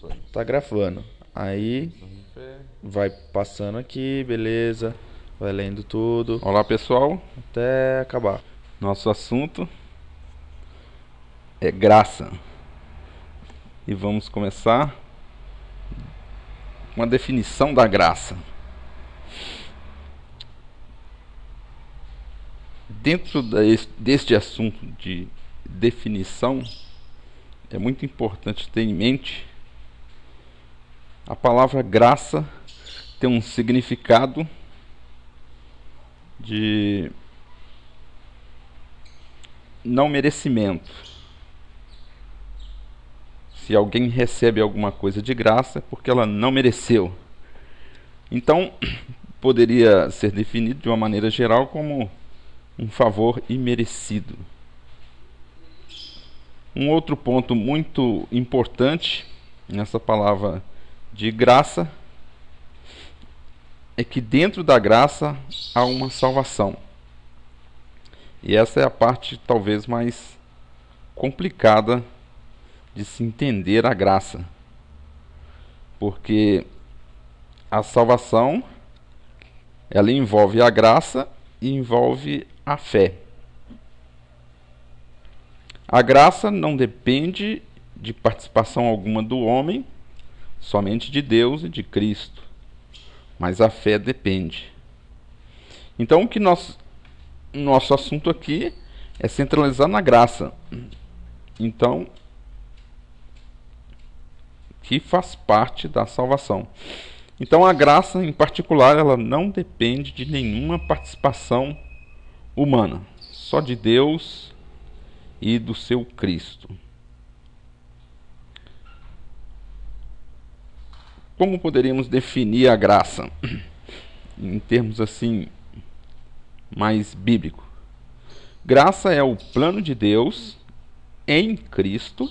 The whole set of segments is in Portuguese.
Isso aí. Tá gravando. Aí vai passando aqui, beleza. Vai lendo tudo Olá, pessoal. até acabar. Nosso assunto é graça. E vamos começar com a definição da graça. Dentro deste assunto de definição, é muito importante ter em mente a palavra graça tem um significado de não merecimento. Se alguém recebe alguma coisa de graça, é porque ela não mereceu. Então, poderia ser definido de uma maneira geral como um favor imerecido. Um outro ponto muito importante nessa palavra de graça é que dentro da graça há uma salvação. E essa é a parte talvez mais complicada de se entender a graça. Porque a salvação, ela envolve a graça e envolve a fé. A graça não depende de participação alguma do homem, somente de Deus e de Cristo. Mas a fé depende. Então, o que nosso assunto aqui é centralizar na graça. Então, que faz parte da salvação. Então, a graça, em particular, ela não depende de nenhuma participação humana, só de Deus e do seu Cristo. Como poderíamos definir a graça em termos assim mais bíblico? Graça é o plano de Deus em Cristo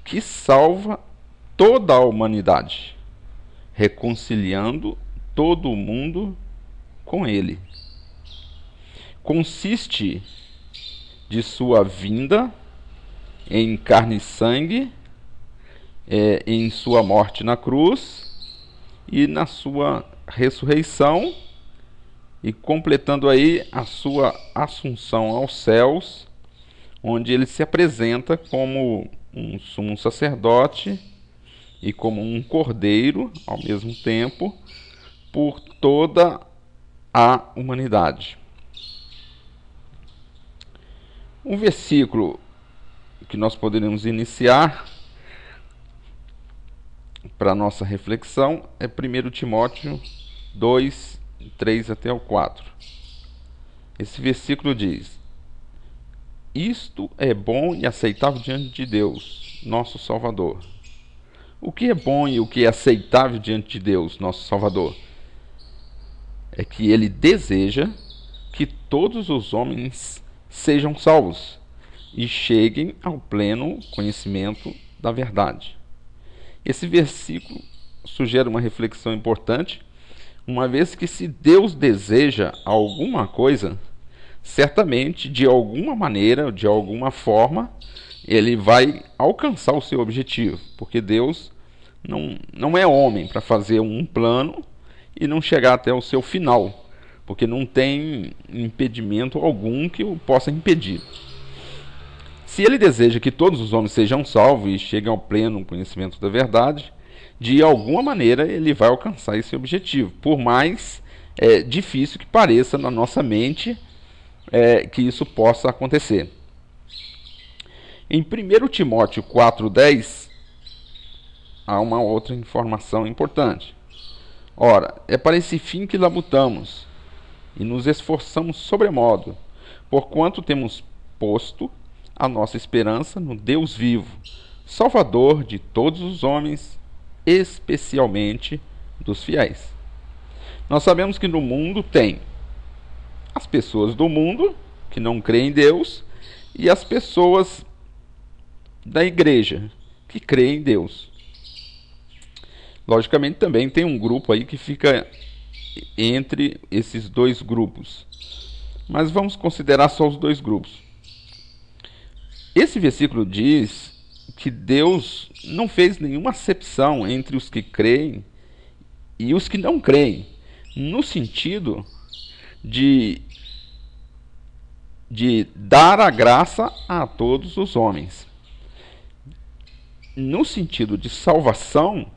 que salva toda a humanidade, reconciliando todo o mundo com Ele. Consiste de sua vinda em carne e sangue, em sua morte na cruz e na sua ressurreição, e completando aí a sua assunção aos céus, onde ele se apresenta como um sumo sacerdote e como um cordeiro ao mesmo tempo por toda a humanidade. Um versículo que nós poderíamos iniciar para a nossa reflexão é 1 Timóteo 2, 3 até o 4. Esse versículo diz: Isto é bom e aceitável diante de Deus, nosso Salvador. O que é bom e o que é aceitável diante de Deus, nosso Salvador? É que Ele deseja que todos os homens sejam salvos e cheguem ao pleno conhecimento da verdade. Esse versículo sugere uma reflexão importante, uma vez que se Deus deseja alguma coisa, certamente, de alguma maneira, de alguma forma, Ele vai alcançar o seu objetivo, porque Deus não é homem para fazer um plano e não chegar até o seu final, porque não tem impedimento algum que o possa impedir. Se Ele deseja que todos os homens sejam salvos e cheguem ao pleno conhecimento da verdade, de alguma maneira Ele vai alcançar esse objetivo, por mais difícil que pareça na nossa mente que isso possa acontecer. Em 1 Timóteo 4,10, há uma outra informação importante. Ora, é para esse fim que labutamos e nos esforçamos sobremodo, porquanto temos posto a nossa esperança no Deus vivo, Salvador de todos os homens, especialmente dos fiéis. Nós sabemos que no mundo tem as pessoas do mundo, que não creem em Deus, e as pessoas da igreja, que creem em Deus. Logicamente também tem um grupo aí que fica entre esses dois grupos. Mas vamos considerar só os dois grupos. Esse versículo diz que Deus não fez nenhuma acepção entre os que creem e os que não creem, no sentido de dar a graça a todos os homens. No sentido de salvação,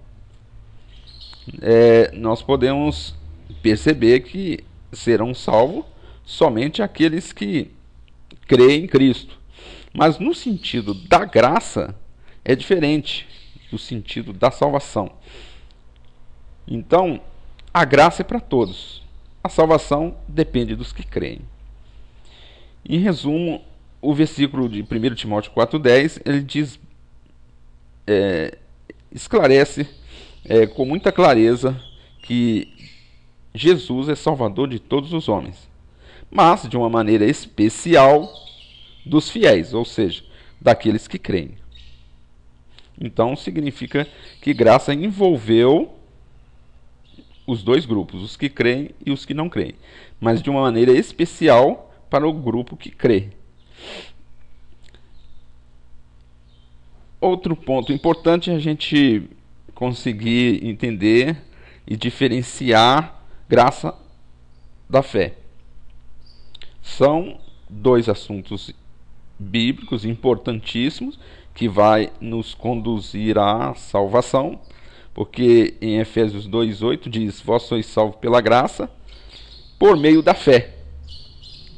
nós podemos perceber que serão salvos somente aqueles que creem em Cristo. Mas no sentido da graça, é diferente do sentido da salvação. Então, a graça é para todos. A salvação depende dos que creem. Em resumo, o versículo de 1 Timóteo 4,10, ele diz, esclarece com muita clareza que Jesus é Salvador de todos os homens, mas de uma maneira especial dos fiéis, ou seja, daqueles que creem. Então significa que graça envolveu os dois grupos, os que creem e os que não creem, mas de uma maneira especial para o grupo que crê. Outro ponto importante é a gente conseguir entender e diferenciar graça da fé. São dois assuntos bíblicos importantíssimos que vai nos conduzir à salvação, porque em Efésios 2:8 diz: vós sois salvos pela graça, por meio da fé,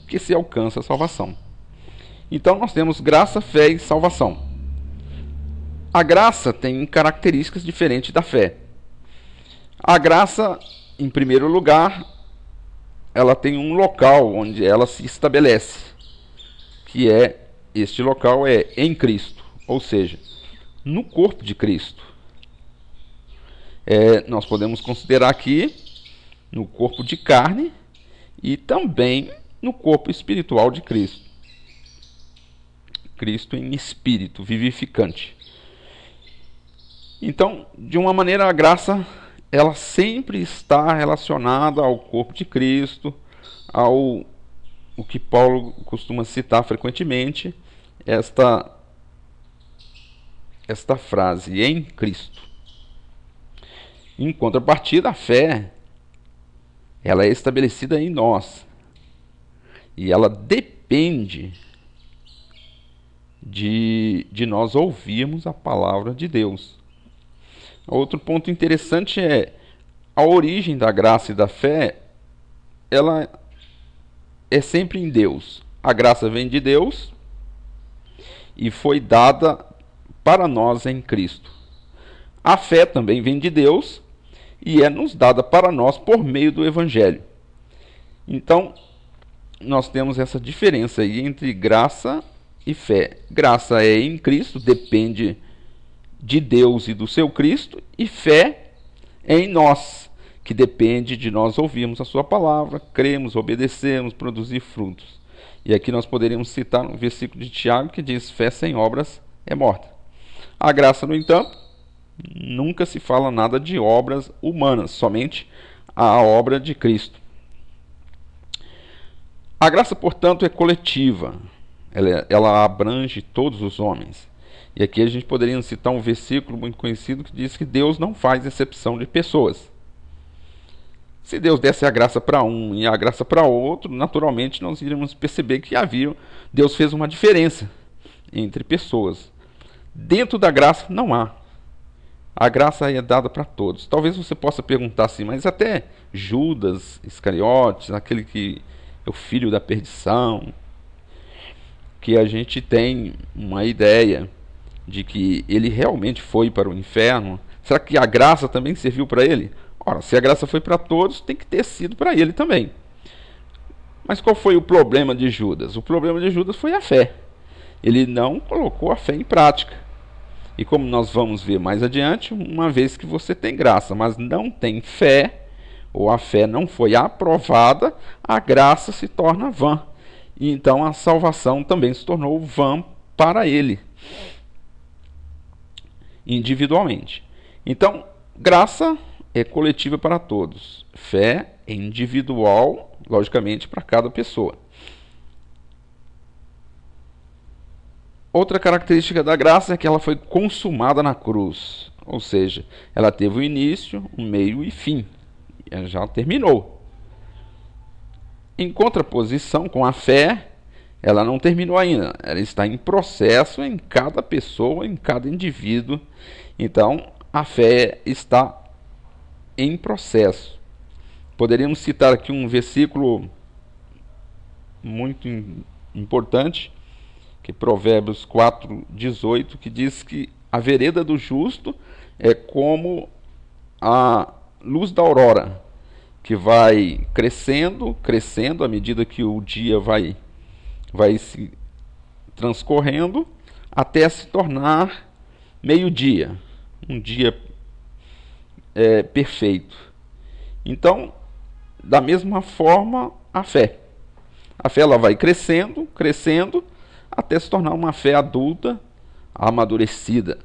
que se alcança a salvação. Então nós temos graça, fé e salvação. A graça tem características diferentes da fé. A graça, em primeiro lugar, ela tem um local onde ela se estabelece, que este local é em Cristo, ou seja, no corpo de Cristo. Nós podemos considerar aqui no corpo de carne e também no corpo espiritual de Cristo. Cristo em espírito vivificante. Então, de uma maneira, a graça ela sempre está relacionada ao corpo de Cristo, o que Paulo costuma citar frequentemente, esta frase, em Cristo. Em contrapartida, a fé, ela é estabelecida em nós, e ela depende de nós ouvirmos a palavra de Deus. Outro ponto interessante é a origem da graça e da fé, ela é sempre em Deus. A graça vem de Deus e foi dada para nós em Cristo. A fé também vem de Deus e é nos dada para nós por meio do Evangelho. Então, nós temos essa diferença aí entre graça e fé. Graça é em Cristo, depende de Deus e do seu Cristo, e fé é em nós, que depende de nós ouvirmos a sua palavra, cremos, obedecemos, produzir frutos. E aqui nós poderíamos citar um versículo de Tiago que diz: fé sem obras é morta. A graça, no entanto, nunca se fala nada de obras humanas, somente a obra de Cristo. A graça, portanto, é coletiva, ela abrange todos os homens. E aqui a gente poderia citar um versículo muito conhecido que diz que Deus não faz exceção de pessoas. Se Deus desse a graça para um e a graça para outro, naturalmente nós iríamos perceber que Deus fez uma diferença entre pessoas. Dentro da graça não há. A graça é dada para todos. Talvez você possa perguntar assim, mas até Judas Iscariotes, aquele que é o filho da perdição, que a gente tem uma ideia de que ele realmente foi para o inferno, será que a graça também serviu para ele? Ora, se a graça foi para todos, tem que ter sido para ele também. Mas qual foi o problema de Judas? O problema de Judas foi a fé. Ele não colocou a fé em prática. E como nós vamos ver mais adiante, uma vez que você tem graça, mas não tem fé, ou a fé não foi aprovada, a graça se torna vã. E então a salvação também se tornou vã para ele, individualmente. Então, graça é coletiva para todos. Fé é individual, logicamente, para cada pessoa. Outra característica da graça é que ela foi consumada na cruz. Ou seja, ela teve o início, o meio e fim. Ela já terminou. Em contraposição com a fé, ela não terminou ainda. Ela está em processo em cada pessoa, em cada indivíduo. Então, a fé está em processo. Poderíamos citar aqui um versículo muito importante, que é Provérbios 4:18, que diz que a vereda do justo é como a luz da aurora, que vai crescendo, crescendo à medida que o dia vai se transcorrendo, até se tornar meio-dia, um dia perfeito. Então, da mesma forma, a fé. A fé ela vai crescendo, crescendo, até se tornar uma fé adulta, amadurecida.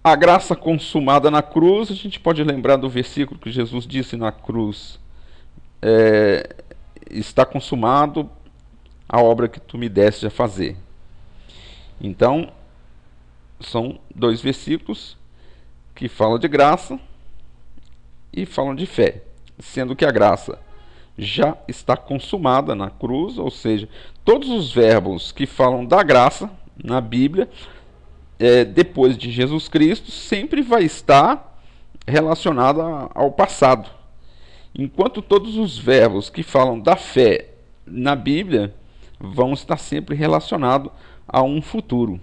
A graça consumada na cruz, a gente pode lembrar do versículo que Jesus disse na cruz: está consumado a obra que tu me deste a fazer. Então, são dois versículos que falam de graça e falam de fé, sendo que a graça já está consumada na cruz, ou seja, todos os verbos que falam da graça na Bíblia, depois de Jesus Cristo, sempre vai estar relacionado ao passado. Enquanto todos os verbos que falam da fé na Bíblia vão estar sempre relacionados a um futuro,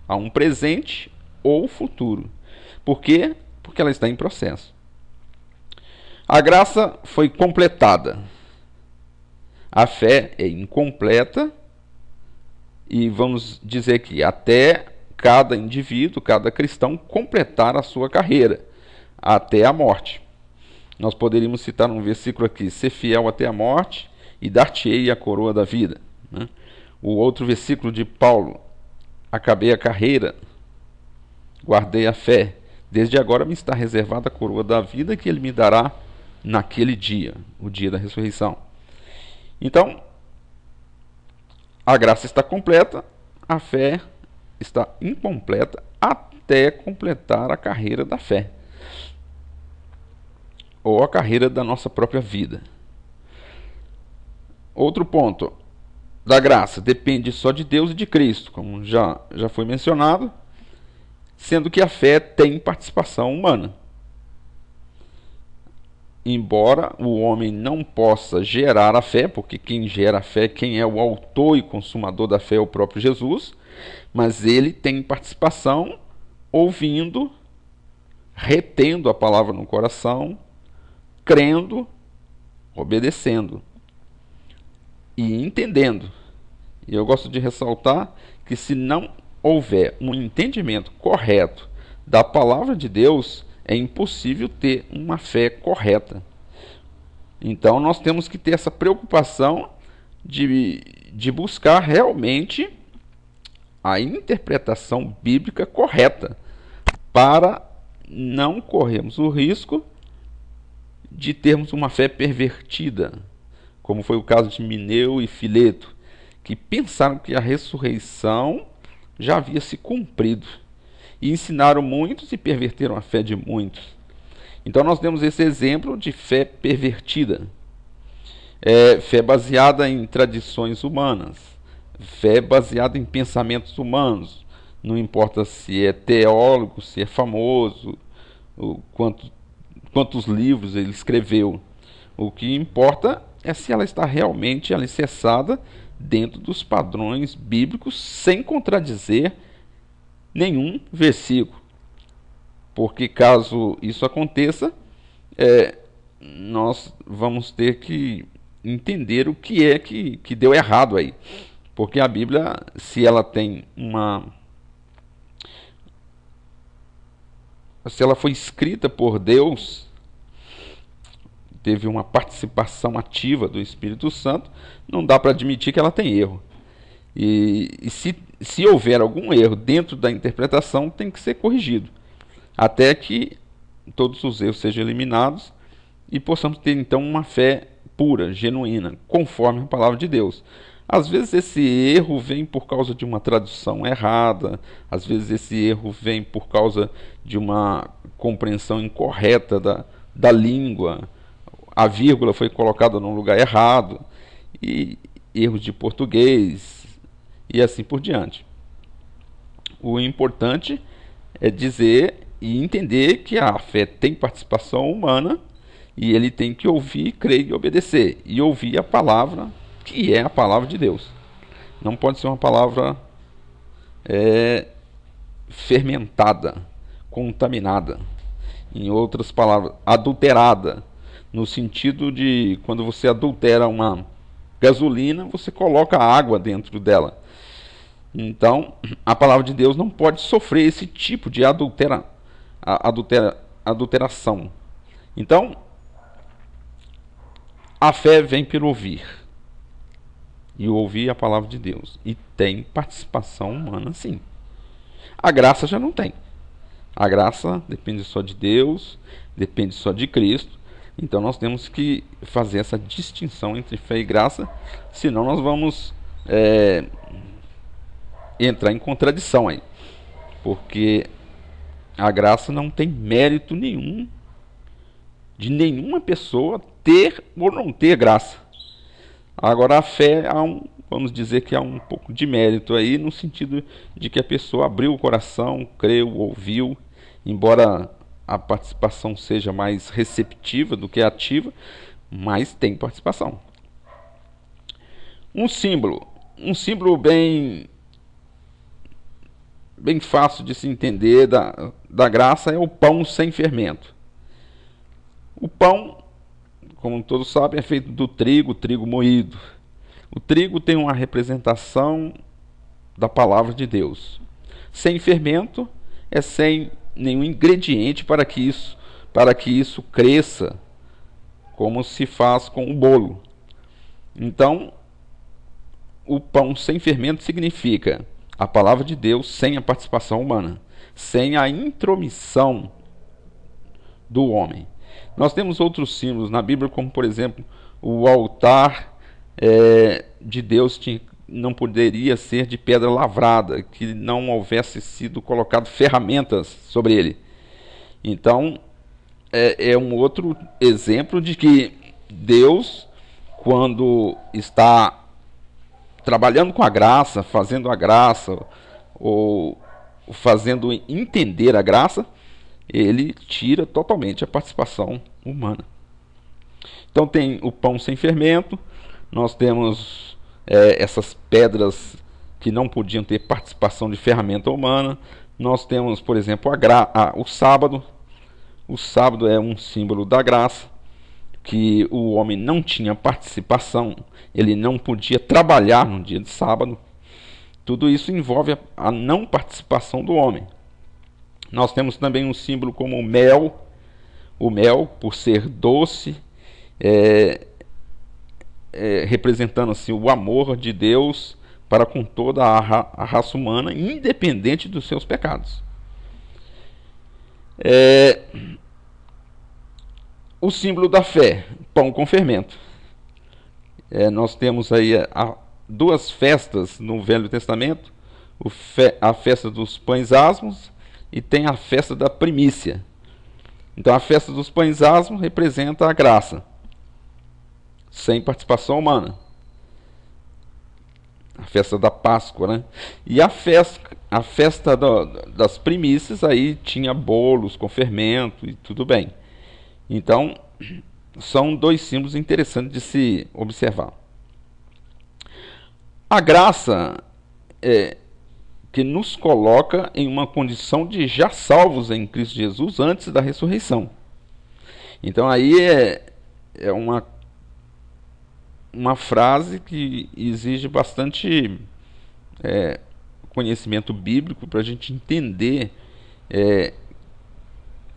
a um presente ou futuro. Por quê? Porque ela está em processo. A graça foi completada. A fé é incompleta e vamos dizer que até cada indivíduo, cada cristão completar a sua carreira até a morte. Nós poderíamos citar um versículo aqui: ser fiel até a morte e dar-te-ei a coroa da vida. Né? O outro versículo de Paulo: acabei a carreira, guardei a fé, desde agora me está reservada a coroa da vida que ele me dará naquele dia, o dia da ressurreição. Então, a graça está completa, a fé está incompleta até completar a carreira da fé, ou a carreira da nossa própria vida. Outro ponto da graça: depende só de Deus e de Cristo, como já foi mencionado, sendo que a fé tem participação humana. Embora o homem não possa gerar a fé, porque quem gera a fé, quem é o autor e consumador da fé é o próprio Jesus, mas ele tem participação ouvindo, retendo a palavra no coração, crendo, obedecendo e entendendo. E eu gosto de ressaltar que se não houver um entendimento correto da palavra de Deus, é impossível ter uma fé correta. Então nós temos que ter essa preocupação de buscar realmente a interpretação bíblica correta, para não corrermos o risco de termos uma fé pervertida, como foi o caso de Mineu e Fileto, que pensaram que a ressurreição já havia se cumprido, e ensinaram muitos e perverteram a fé de muitos. Então nós temos esse exemplo de fé pervertida, fé baseada em tradições humanas, fé baseada em pensamentos humanos. Não importa se é teólogo, se é famoso, quantos livros ele escreveu. O que importa é se ela está realmente alicerçada dentro dos padrões bíblicos, sem contradizer nenhum versículo. Porque caso isso aconteça, nós vamos ter que entender o que é que deu errado aí. Porque a Bíblia, se ela tem se ela foi escrita por Deus, teve uma participação ativa do Espírito Santo, não dá para admitir que ela tem erro. E se houver algum erro dentro da interpretação, tem que ser corrigido, até que todos os erros sejam eliminados e possamos ter então uma fé pura, genuína, conforme a palavra de Deus. Às vezes esse erro vem por causa de uma tradução errada, às vezes esse erro vem por causa de uma compreensão incorreta da língua, a vírgula foi colocada no lugar errado, e erros de português, e assim por diante. O importante é dizer e entender que a fé tem participação humana, e ele tem que ouvir, crer e obedecer, e ouvir a palavra, que é a palavra de Deus. Não pode ser uma palavra fermentada, contaminada. Em outras palavras, adulterada, no sentido de quando você adultera uma gasolina, você coloca água dentro dela. Então, a palavra de Deus não pode sofrer esse tipo de adulteração. Então, a fé vem pelo ouvir. E ouvir a palavra de Deus. E tem participação humana, sim. A graça já não tem. A graça depende só de Deus, depende só de Cristo. Então nós temos que fazer essa distinção entre fé e graça, senão nós vamos entrar em contradição aí. Porque a graça não tem mérito nenhum de nenhuma pessoa ter ou não ter graça. Agora a fé, vamos dizer que há um pouco de mérito aí, no sentido de que a pessoa abriu o coração, creu, ouviu, embora a participação seja mais receptiva do que ativa, mas tem participação. Um símbolo bem fácil de se entender da graça é o pão sem fermento. O pão, como todos sabem, é feito do trigo moído. O trigo tem uma representação da palavra de Deus. Sem fermento é sem nenhum ingrediente para que isso cresça, como se faz com o bolo. Então, o pão sem fermento significa a palavra de Deus sem a participação humana, sem a intromissão do homem. Nós temos outros símbolos na Bíblia, como por exemplo, o altar de Deus não poderia ser de pedra lavrada, que não houvesse sido colocado ferramentas sobre ele. Então, é um outro exemplo de que Deus, quando está trabalhando com a graça, fazendo a graça, ou fazendo entender a graça, ele tira totalmente a participação humana. Então tem o pão sem fermento, nós temos essas pedras que não podiam ter participação de ferramenta humana, nós temos, por exemplo, o sábado. O sábado é um símbolo da graça, que o homem não tinha participação, ele não podia trabalhar no dia de sábado. Tudo isso envolve a não participação do homem. Nós temos também um símbolo como o mel, por ser doce, representando assim, o amor de Deus para com toda a raça humana, independente dos seus pecados. O símbolo da fé, pão com fermento. Nós temos aí duas festas no Velho Testamento, a festa dos pães asmos e tem a festa da primícia. Então a festa dos pães asmos representa a graça, sem participação humana. A festa da Páscoa, né? E a festa das primícias, aí tinha bolos com fermento e tudo bem. Então, são dois símbolos interessantes de se observar. A graça que nos coloca em uma condição de já salvos em Cristo Jesus antes da ressurreição. Então aí é uma frase que exige bastante conhecimento bíblico para a gente entender,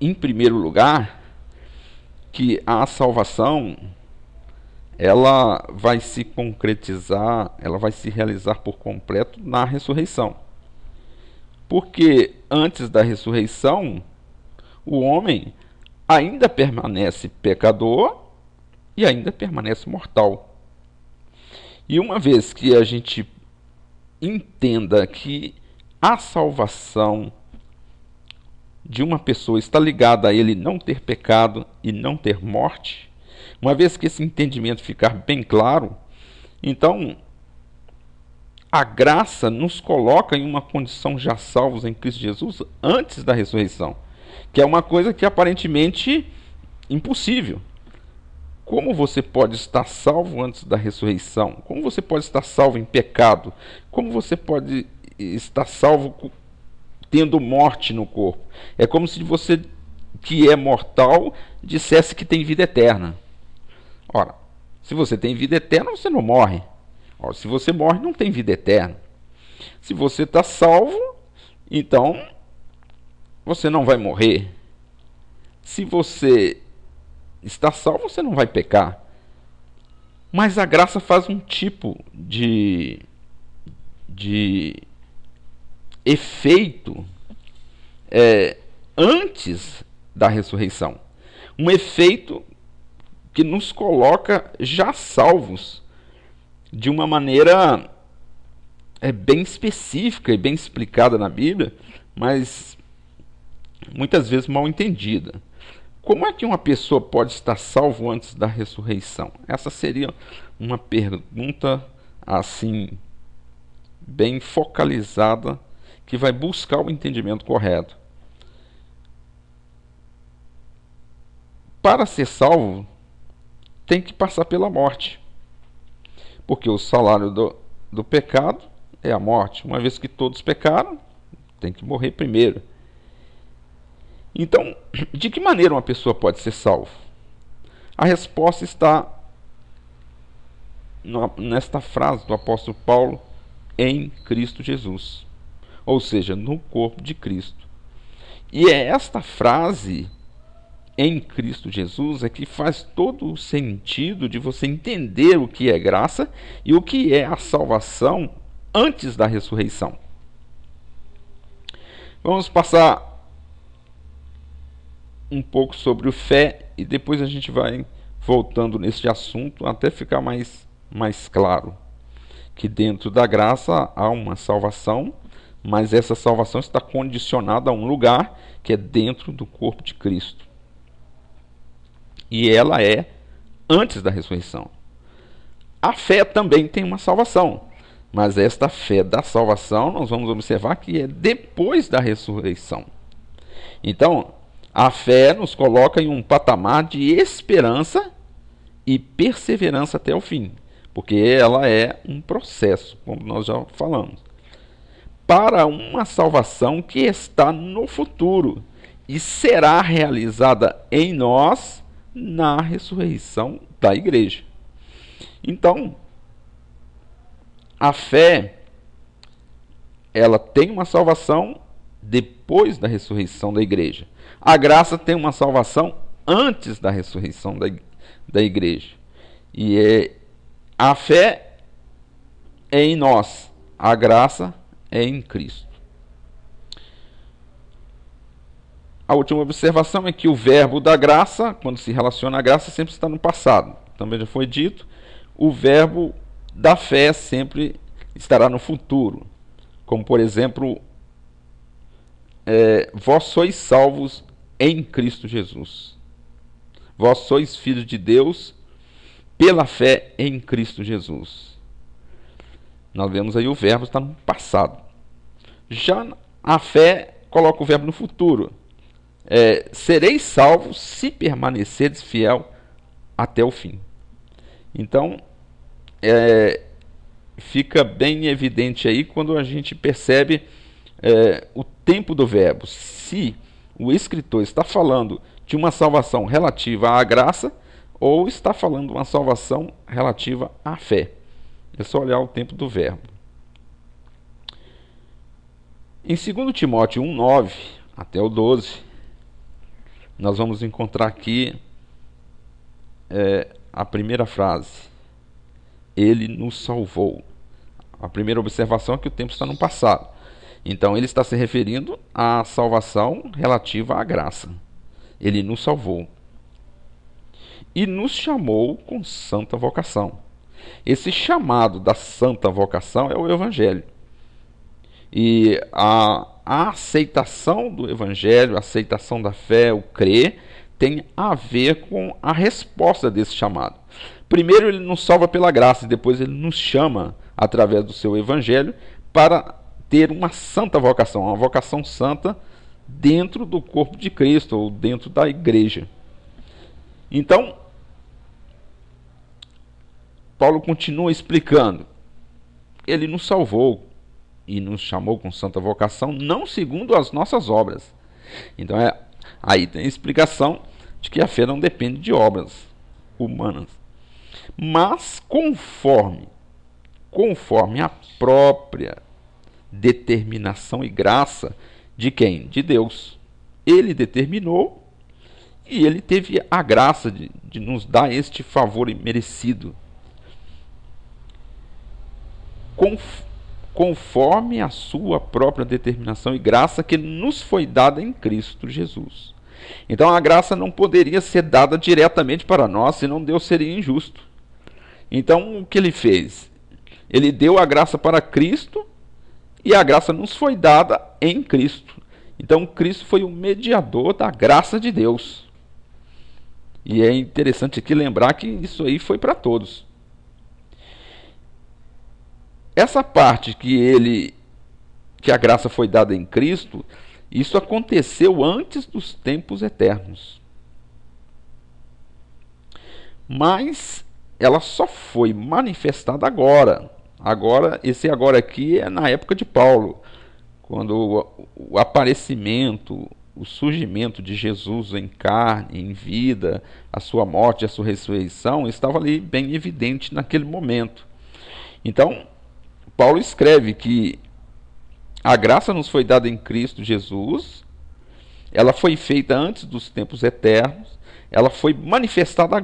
em primeiro lugar, que a salvação ela vai se concretizar, ela vai se realizar por completo na ressurreição. Porque antes da ressurreição, o homem ainda permanece pecador e ainda permanece mortal. E uma vez que a gente entenda que a salvação de uma pessoa está ligada a ele não ter pecado e não ter morte, uma vez que esse entendimento ficar bem claro, então a graça nos coloca em uma condição já salvos em Cristo Jesus antes da ressurreição, que é uma coisa que aparentemente impossível. Como você pode estar salvo antes da ressurreição? Como você pode estar salvo em pecado? Como você pode estar salvo tendo morte no corpo? É como se você, que é mortal, dissesse que tem vida eterna. Ora, se você tem vida eterna, você não morre. Ora, se você morre, não tem vida eterna. Se você está salvo, então você não vai morrer. Se você está salvo, você não vai pecar. Mas a graça faz um tipo de efeito antes da ressurreição. Um efeito que nos coloca já salvos de uma maneira bem específica e bem explicada na Bíblia, mas muitas vezes mal entendida. Como é que uma pessoa pode estar salvo antes da ressurreição? Essa seria uma pergunta assim bem focalizada que vai buscar o entendimento correto. Para ser salvo, tem que passar pela morte. Porque o salário do pecado é a morte. Uma vez que todos pecaram, tem que morrer primeiro. Então, de que maneira uma pessoa pode ser salva? A resposta está nesta frase do apóstolo Paulo, em Cristo Jesus. Ou seja, no corpo de Cristo. E é esta frase, em Cristo Jesus, é que faz todo o sentido de você entender o que é graça e o que é a salvação antes da ressurreição. Vamos passar um pouco sobre o fé e depois a gente vai voltando nesse assunto até ficar mais claro que dentro da graça há uma salvação, mas essa salvação está condicionada a um lugar que é dentro do corpo de Cristo. E ela é antes da ressurreição. A fé também tem uma salvação, mas esta fé da salvação nós vamos observar que é depois da ressurreição. Então, a fé nos coloca em um patamar de esperança e perseverança até o fim, porque ela é um processo, como nós já falamos, para uma salvação que está no futuro e será realizada em nós na ressurreição da igreja. Então, a fé, ela tem uma salvação depois da ressurreição da igreja. A graça tem uma salvação antes da ressurreição da igreja. E a fé é em nós, a graça é em Cristo. A última observação é que o verbo da graça, quando se relaciona à graça, sempre está no passado. Também já foi dito, o verbo da fé sempre estará no futuro. Como, por exemplo, vós sois salvos em Cristo Jesus. Vós sois filhos de Deus pela fé em Cristo Jesus. Nós vemos aí o verbo está no passado. Já a fé coloca o verbo no futuro. Sereis salvos se permanecerdes fiel até o fim. Então, fica bem evidente aí quando a gente percebe o tempo do verbo. Se o escritor está falando de uma salvação relativa à graça ou está falando de uma salvação relativa à fé. É só olhar o tempo do verbo. Em 2 Timóteo 1,9 até o 12, nós vamos encontrar aqui a primeira frase. Ele nos salvou. A primeira observação é que o tempo está no passado. Então ele está se referindo à salvação relativa à graça. Ele nos salvou. E nos chamou com santa vocação. Esse chamado da santa vocação é o Evangelho. E a aceitação do Evangelho, a aceitação da fé, o crer, tem a ver com a resposta desse chamado. Primeiro ele nos salva pela graça, e depois ele nos chama, através do seu Evangelho, para ter uma santa vocação, uma vocação santa dentro do corpo de Cristo, ou dentro da igreja. Então, Paulo continua explicando. Ele nos salvou e nos chamou com santa vocação, não segundo as nossas obras. Então, aí tem a explicação de que a fé não depende de obras humanas, mas conforme a própria determinação e graça de quem? De Deus. Ele determinou e ele teve a graça de nos dar este favor imerecido. Conforme a sua própria determinação e graça que nos foi dada em Cristo Jesus. Então a graça não poderia ser dada diretamente para nós, senão Deus seria injusto. Então o que ele fez? Ele deu a graça para Cristo e a graça nos foi dada em Cristo. Então Cristo foi o mediador da graça de Deus. E é interessante aqui lembrar que isso aí foi para todos. Essa parte que a graça foi dada em Cristo, isso aconteceu antes dos tempos eternos. Mas ela só foi manifestada agora. Esse agora aqui é na época de Paulo, quando o aparecimento, o surgimento de Jesus em carne, em vida, a sua morte, a sua ressurreição, estava ali bem evidente naquele momento. Então, Paulo escreve que a graça nos foi dada em Cristo Jesus, ela foi feita antes dos tempos eternos, ela foi manifestada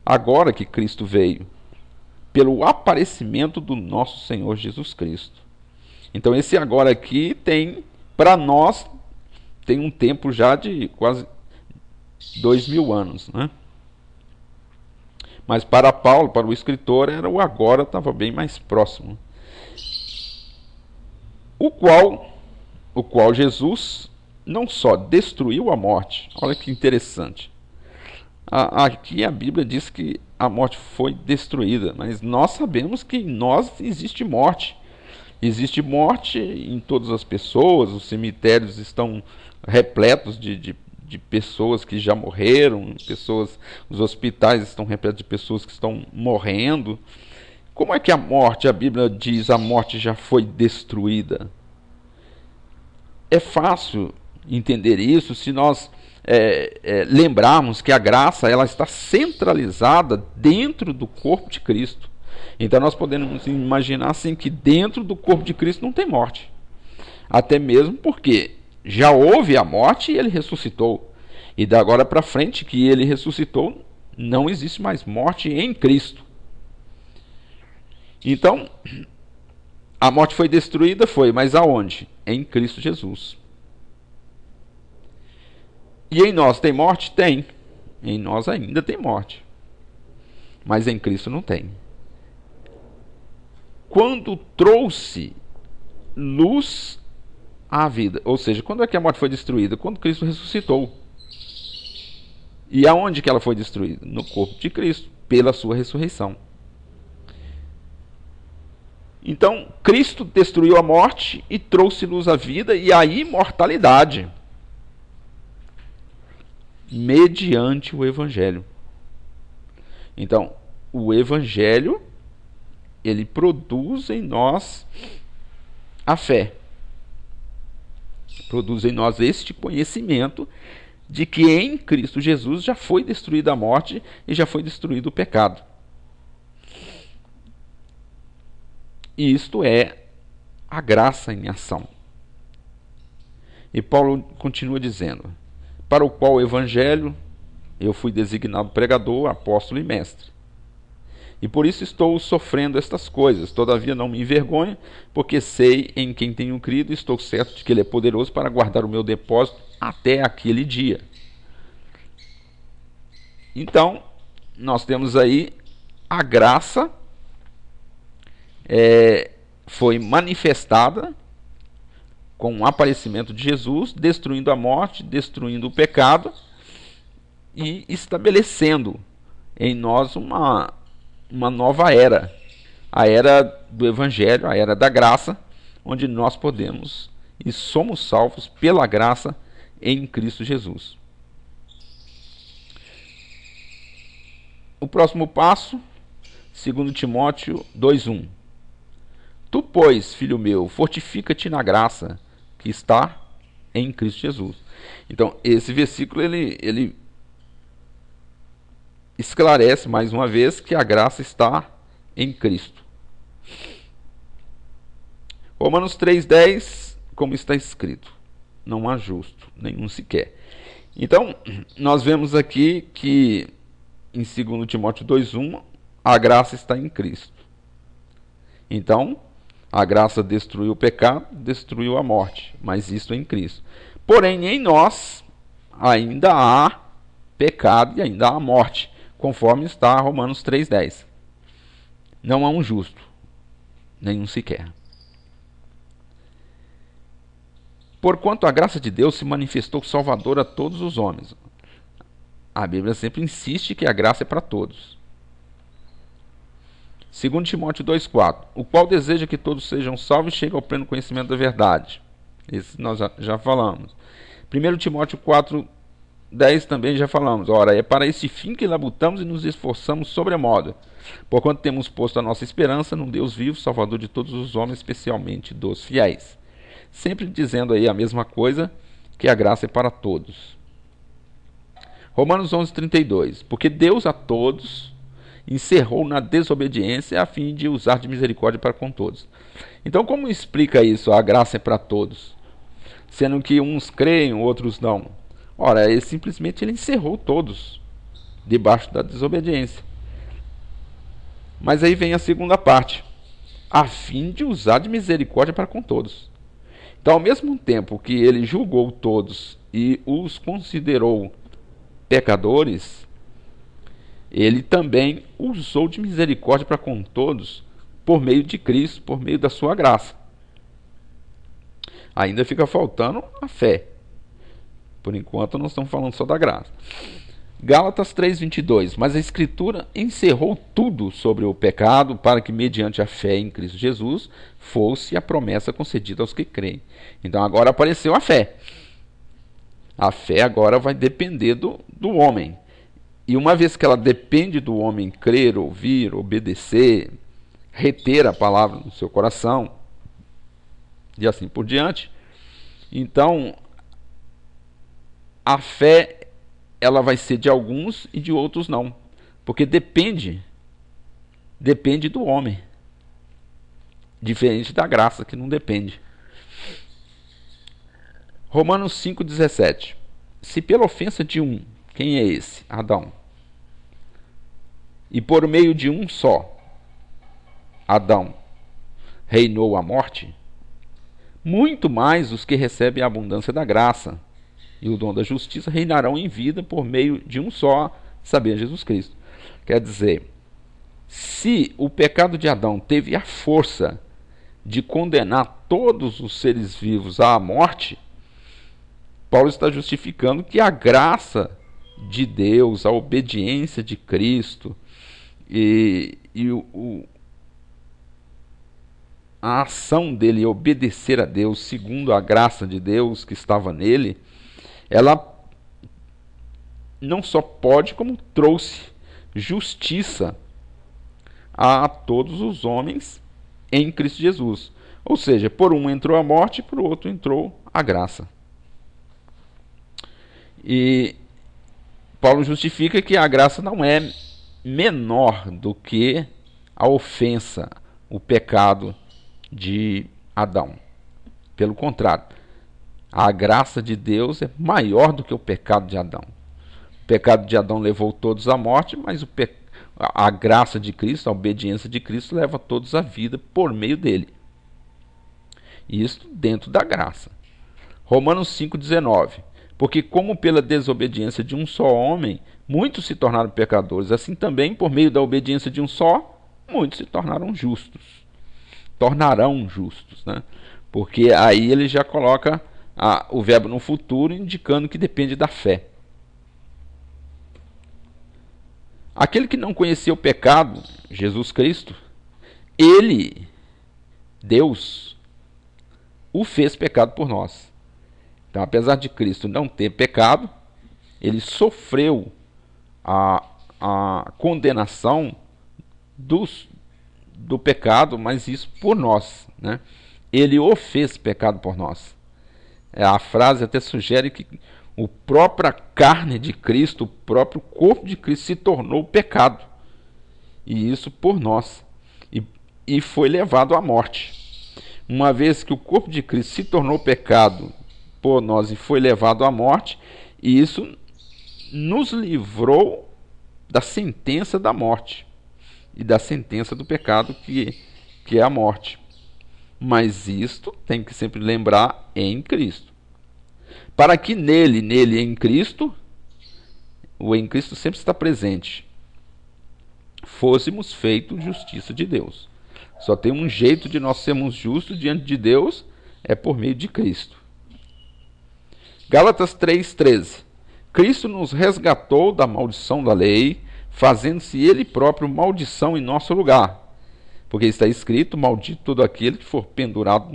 agora que Cristo veio, pelo aparecimento do nosso Senhor Jesus Cristo. Então esse agora aqui tem, para nós, tem um tempo já de quase 2000 anos, né? Mas para Paulo, para o escritor, era o agora, estava bem mais próximo. O qual Jesus não só destruiu a morte, olha que interessante. Aqui a Bíblia diz que a morte foi destruída, mas nós sabemos que em nós existe morte. Existe morte em todas as pessoas, os cemitérios estão repletos de pessoas que já morreram, os hospitais estão repletos de pessoas que estão morrendo. Como é que a Bíblia diz, a morte já foi destruída? É fácil entender isso se nós lembrarmos que a graça ela está centralizada dentro do corpo de Cristo. Então nós podemos imaginar assim que dentro do corpo de Cristo não tem morte. Até mesmo porque já houve a morte e ele ressuscitou. E da agora para frente que ele ressuscitou, não existe mais morte em Cristo. Então, a morte foi destruída, mas aonde? Em Cristo Jesus. E em nós tem morte? Tem. Em nós ainda tem morte. Mas em Cristo não tem. Quando trouxe luz à vida, ou seja, quando é que a morte foi destruída? Quando Cristo ressuscitou. E aonde que ela foi destruída? No corpo de Cristo, pela sua ressurreição. Então, Cristo destruiu a morte e trouxe luz à vida e a imortalidade, mediante o Evangelho. Então, o Evangelho, ele produz em nós a fé. Produz em nós este conhecimento de que em Cristo Jesus já foi destruída a morte e já foi destruído o pecado. E isto é a graça em ação. E Paulo continua dizendo: para o qual o Evangelho eu fui designado pregador, apóstolo e mestre. E por isso estou sofrendo estas coisas. Todavia não me envergonho, porque sei em quem tenho crido e estou certo de que Ele é poderoso para guardar o meu depósito até aquele dia. Então, nós temos aí a graça foi manifestada com o aparecimento de Jesus, destruindo a morte, destruindo o pecado e estabelecendo em nós uma nova era, a era do Evangelho, a era da graça, onde nós podemos e somos salvos pela graça em Cristo Jesus. O próximo passo, 2 Timóteo 2:1. Tu, pois, filho meu, fortifica-te na graça que está em Cristo Jesus. Então, esse versículo ele esclarece mais uma vez que a graça está em Cristo. Romanos 3:10, como está escrito: não há justo, nenhum sequer. Então, nós vemos aqui que em 2 Timóteo 2:1, a graça está em Cristo. Então, a graça destruiu o pecado, destruiu a morte, mas isso é em Cristo. Porém, em nós ainda há pecado e ainda há morte, conforme está Romanos 3:10. Não há um justo, nenhum sequer. Porquanto a graça de Deus se manifestou salvadora a todos os homens. A Bíblia sempre insiste que a graça é para todos. 2 Timóteo 2:4, o qual deseja que todos sejam salvos e cheguem ao pleno conhecimento da verdade. Esse nós já falamos. 1 Timóteo 4:10 também já falamos. Ora, é para esse fim que labutamos e nos esforçamos sobremodo, porquanto temos posto a nossa esperança num Deus vivo, Salvador de todos os homens, especialmente dos fiéis. Sempre dizendo aí a mesma coisa, que a graça é para todos. Romanos 11:32, porque Deus a todos encerrou na desobediência a fim de usar de misericórdia para com todos. Então, como explica isso? A graça é para todos, sendo que uns creem, outros não. Ora, simplesmente ele encerrou todos debaixo da desobediência. Mas aí vem a segunda parte, a fim de usar de misericórdia para com todos. Então, ao mesmo tempo que ele julgou todos e os considerou pecadores, ele também usou de misericórdia para com todos por meio de Cristo, por meio da sua graça. Ainda fica faltando a fé. Por enquanto nós estamos falando só da graça. Gálatas 3:22, mas a Escritura encerrou tudo sobre o pecado para que mediante a fé em Cristo Jesus fosse a promessa concedida aos que creem. Então agora apareceu a fé. A fé agora vai depender do homem. E uma vez que ela depende do homem crer, ouvir, obedecer, reter a palavra no seu coração, e assim por diante, então a fé ela vai ser de alguns e de outros não. Porque depende do homem. Diferente da graça, que não depende. Romanos 5:17. Se pela ofensa de um, quem é esse? Adão. E por meio de um só, Adão, reinou a morte, muito mais os que recebem a abundância da graça e o dom da justiça reinarão em vida por meio de um só, saber Jesus Cristo. Quer dizer, se o pecado de Adão teve a força de condenar todos os seres vivos à morte, Paulo está justificando que a graça de Deus, a obediência de Cristo e a ação dele obedecer a Deus segundo a graça de Deus que estava nele, ela não só pode, como trouxe justiça a todos os homens em Cristo Jesus. Ou seja, por um entrou a morte, por outro entrou a graça. E Paulo justifica que a graça não é menor do que a ofensa, o pecado de Adão. Pelo contrário, a graça de Deus é maior do que o pecado de Adão. O pecado de Adão levou todos à morte, mas a graça de Cristo, a obediência de Cristo, leva todos à vida por meio dele. Isso dentro da graça. Romanos 5,19. Porque como pela desobediência de um só homem, muitos se tornaram pecadores, assim também, por meio da obediência de um só, muitos se tornaram justos. Tornarão justos, né? Porque aí ele já coloca o verbo no futuro, indicando que depende da fé. Aquele que não conhecia o pecado, Jesus Cristo, ele, Deus, o fez pecado por nós. Então, apesar de Cristo não ter pecado, ele sofreu a condenação do pecado, mas isso por nós, né? Ele o fez pecado por nós. A frase até sugere que a própria carne de Cristo, o próprio corpo de Cristo se tornou pecado. E isso por nós. E foi levado à morte. Uma vez que o corpo de Cristo se tornou pecado por nós e foi levado à morte, e isso nos livrou da sentença da morte e da sentença do pecado, que é a morte. Mas isto tem que sempre lembrar em Cristo. Para que nele em Cristo, o em Cristo sempre está presente, fôssemos feitos justiça de Deus. Só tem um jeito de nós sermos justos diante de Deus, é por meio de Cristo. Gálatas 3,13. Cristo nos resgatou da maldição da lei, fazendo-se ele próprio maldição em nosso lugar. Porque está escrito, maldito todo aquele que for pendurado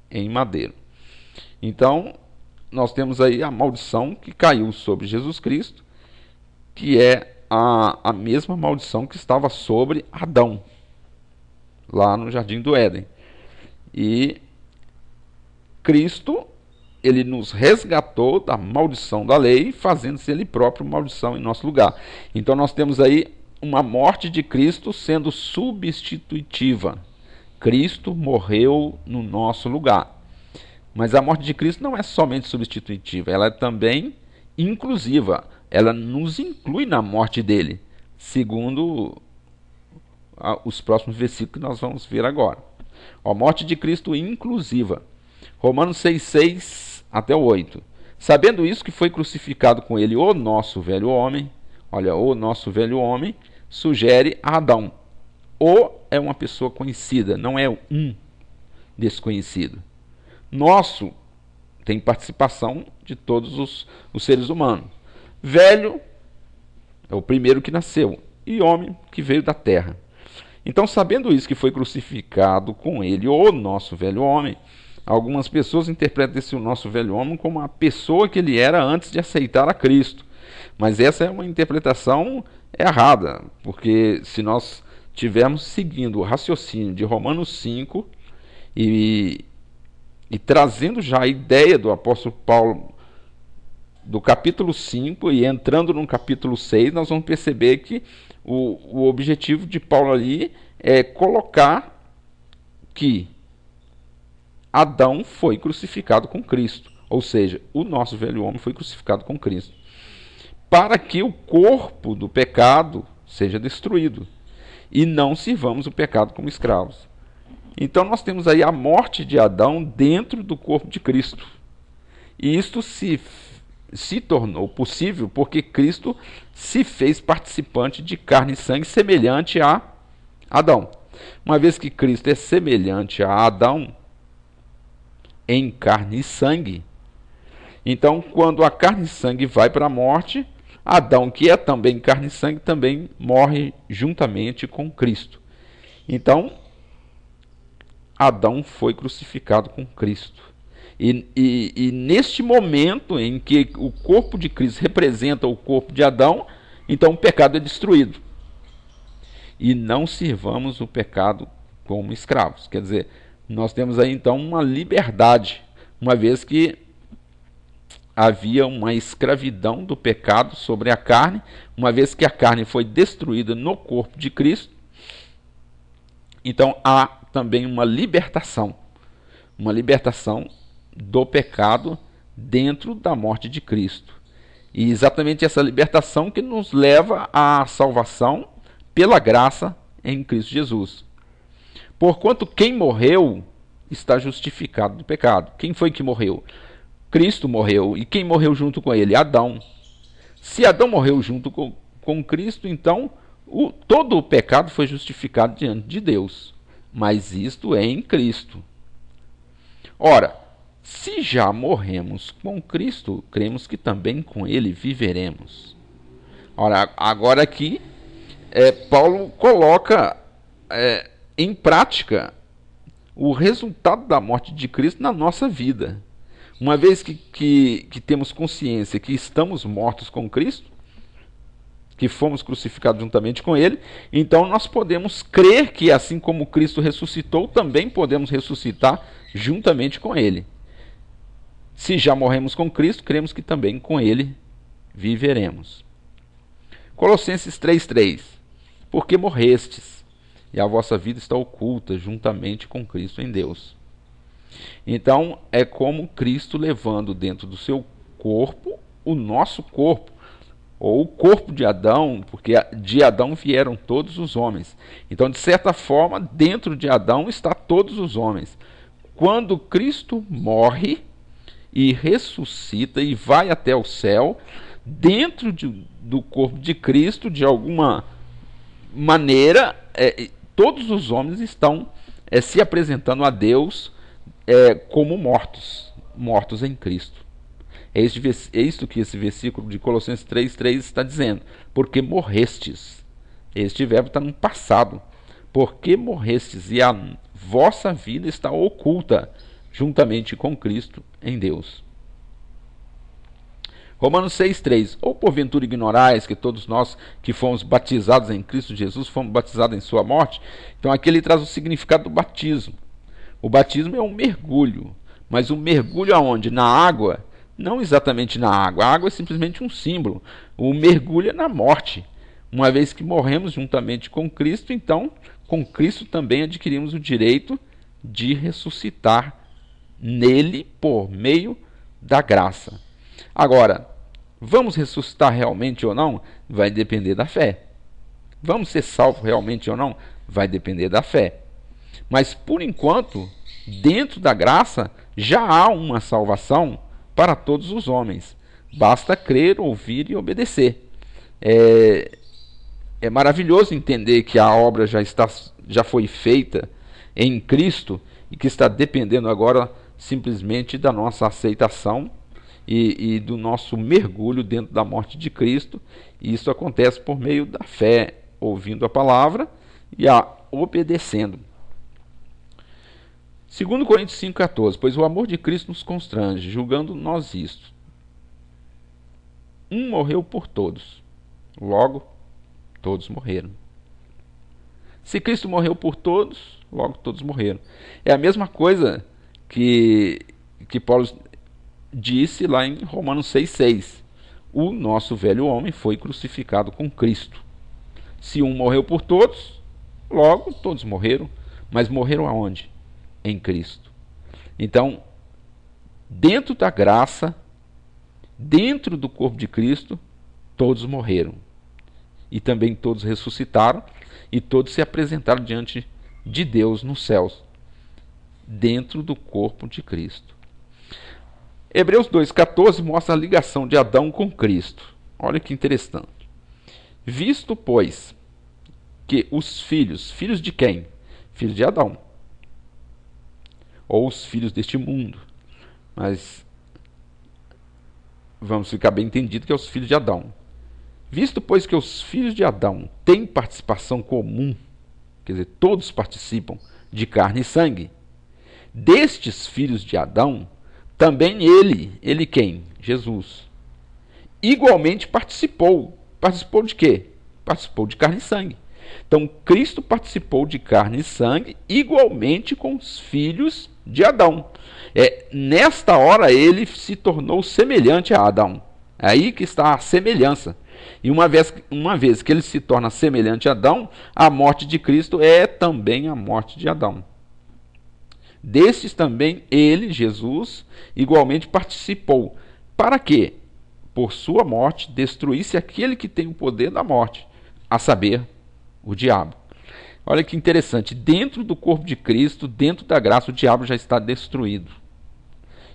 em madeiro. Então, nós temos aí a maldição que caiu sobre Jesus Cristo, que é a mesma maldição que estava sobre Adão, lá no Jardim do Éden. E Cristo, ele nos resgatou da maldição da lei, fazendo-se ele próprio maldição em nosso lugar. Então nós temos aí uma morte de Cristo sendo substitutiva. Cristo morreu no nosso lugar. Mas a morte de Cristo não é somente substitutiva, ela é também inclusiva. Ela nos inclui na morte dele, segundo os próximos versículos que nós vamos ver agora. A morte de Cristo inclusiva. Romanos 6,6 até o 8. Sabendo isso, que foi crucificado com ele o nosso velho homem. Olha, o nosso velho homem sugere a Adão. O é uma pessoa conhecida, não é um desconhecido. Nosso tem participação de todos os seres humanos. Velho é o primeiro que nasceu, e homem que veio da terra. Então, sabendo isso, que foi crucificado com ele o nosso velho homem, algumas pessoas interpretam esse nosso velho homem como a pessoa que ele era antes de aceitar a Cristo. Mas essa é uma interpretação errada, porque se nós estivermos seguindo o raciocínio de Romanos 5 e trazendo já a ideia do apóstolo Paulo do capítulo 5 e entrando no capítulo 6, nós vamos perceber que o objetivo de Paulo ali é colocar que Adão foi crucificado com Cristo, ou seja, o nosso velho homem foi crucificado com Cristo, para que o corpo do pecado seja destruído e não sirvamos o pecado como escravos. Então nós temos aí a morte de Adão dentro do corpo de Cristo. E isto se tornou possível porque Cristo se fez participante de carne e sangue semelhante a Adão. Uma vez que Cristo é semelhante a Adão em carne e sangue, então quando a carne e sangue vai para a morte, Adão, que é também carne e sangue, também morre juntamente com Cristo. Então, Adão foi crucificado com Cristo. E neste momento em que o corpo de Cristo representa o corpo de Adão, então o pecado é destruído. E não sirvamos o pecado como escravos. Quer dizer, nós temos aí então uma liberdade, uma vez que havia uma escravidão do pecado sobre a carne, uma vez que a carne foi destruída no corpo de Cristo, então há também uma libertação do pecado dentro da morte de Cristo. E exatamente essa libertação que nos leva à salvação pela graça em Cristo Jesus. Porquanto quem morreu está justificado do pecado. Quem foi que morreu? Cristo morreu. E quem morreu junto com ele? Adão. Se Adão morreu junto com Cristo, então todo o pecado foi justificado diante de Deus. Mas isto é em Cristo. Ora, se já morremos com Cristo, cremos que também com ele viveremos. Ora, agora aqui, Paulo coloca em prática o resultado da morte de Cristo na nossa vida. Uma vez que temos consciência que estamos mortos com Cristo, que fomos crucificados juntamente com ele, então nós podemos crer que assim como Cristo ressuscitou, também podemos ressuscitar juntamente com ele. Se já morremos com Cristo, cremos que também com ele viveremos. Colossenses 3:3. Porque morrestes, e a vossa vida está oculta juntamente com Cristo em Deus. Então, é como Cristo levando dentro do seu corpo o nosso corpo, ou o corpo de Adão, porque de Adão vieram todos os homens. Então, de certa forma, dentro de Adão está todos os homens. Quando Cristo morre e ressuscita e vai até o céu, dentro do corpo de Cristo, de alguma maneira, todos os homens estão se apresentando a Deus como mortos em Cristo. É isto que esse versículo de Colossenses 3:3 está dizendo. Porque morrestes. Este verbo está no passado. Porque morrestes e a vossa vida está oculta juntamente com Cristo em Deus. Romanos 6:3. Ou porventura ignorais que todos nós que fomos batizados em Cristo Jesus fomos batizados em sua morte? Então aqui ele traz o significado do batismo. O batismo é um mergulho. Mas um mergulho aonde? Na água? Não exatamente na água. A água é simplesmente um símbolo. O mergulho é na morte. Uma vez que morremos juntamente com Cristo, então com Cristo também adquirimos o direito de ressuscitar nele por meio da graça. Agora, vamos ressuscitar realmente ou não? Vai depender da fé. Vamos ser salvos realmente ou não? Vai depender da fé. Mas por enquanto, dentro da graça, já há uma salvação para todos os homens. Basta crer, ouvir e obedecer. É maravilhoso entender que a obra já foi feita em Cristo e que está dependendo agora simplesmente da nossa aceitação e do nosso mergulho dentro da morte de Cristo. E isso acontece por meio da fé, ouvindo a palavra e obedecendo. 2 Coríntios 5,14. Pois o amor de Cristo nos constrange, julgando nós isto. Um morreu por todos, logo todos morreram. Se Cristo morreu por todos, logo todos morreram. É a mesma coisa que Paulo disse lá em Romanos 6,6. O nosso velho homem foi crucificado com Cristo. Se um morreu por todos, logo todos morreram. Mas morreram aonde? Em Cristo. Então, dentro da graça, dentro do corpo de Cristo, todos morreram. E também todos ressuscitaram e todos se apresentaram diante de Deus nos céus, dentro do corpo de Cristo. Hebreus 2,14 mostra a ligação de Adão com Cristo. Olha que interessante. Visto, pois, que os filhos de quem? Filhos de Adão. Ou os filhos deste mundo. Mas vamos ficar bem entendido que é os filhos de Adão. Visto, pois, que os filhos de Adão têm participação comum, quer dizer, todos participam de carne e sangue, destes filhos de Adão, também ele quem? Jesus. Igualmente participou. Participou de quê? Participou de carne e sangue. Então, Cristo participou de carne e sangue igualmente com os filhos de Adão. Nesta hora, ele se tornou semelhante a Adão. É aí que está a semelhança. E uma vez que ele se torna semelhante a Adão, a morte de Cristo é também a morte de Adão. Destes também ele, Jesus, igualmente participou. Para quê? Por sua morte, destruísse aquele que tem o poder da morte, a saber, o diabo. Olha que interessante, dentro do corpo de Cristo, dentro da graça, o diabo já está destruído.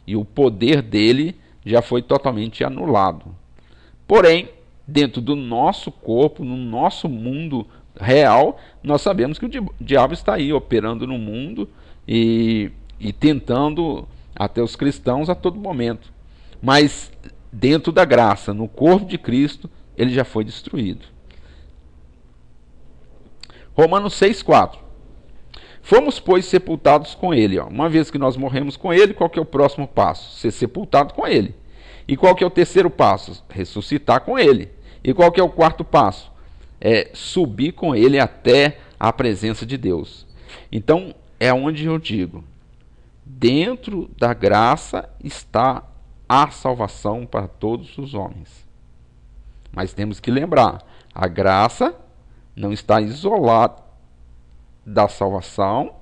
e o poder dele já foi totalmente anulado. Porém, dentro do nosso corpo, no nosso mundo real, nós sabemos que o diabo está aí operando no mundo e tentando até os cristãos a todo momento. Mas dentro da graça, no corpo de Cristo, ele já foi destruído. Romanos 6,4. Fomos, pois, sepultados com ele. Uma vez que nós morremos com ele, qual que é o próximo passo? Ser sepultado com ele. E qual que é o terceiro passo? Ressuscitar com ele. E qual que é o quarto passo? É subir com ele até a presença de Deus. Então, é onde eu digo, dentro da graça está a salvação para todos os homens. Mas temos que lembrar, a graça não está isolada da salvação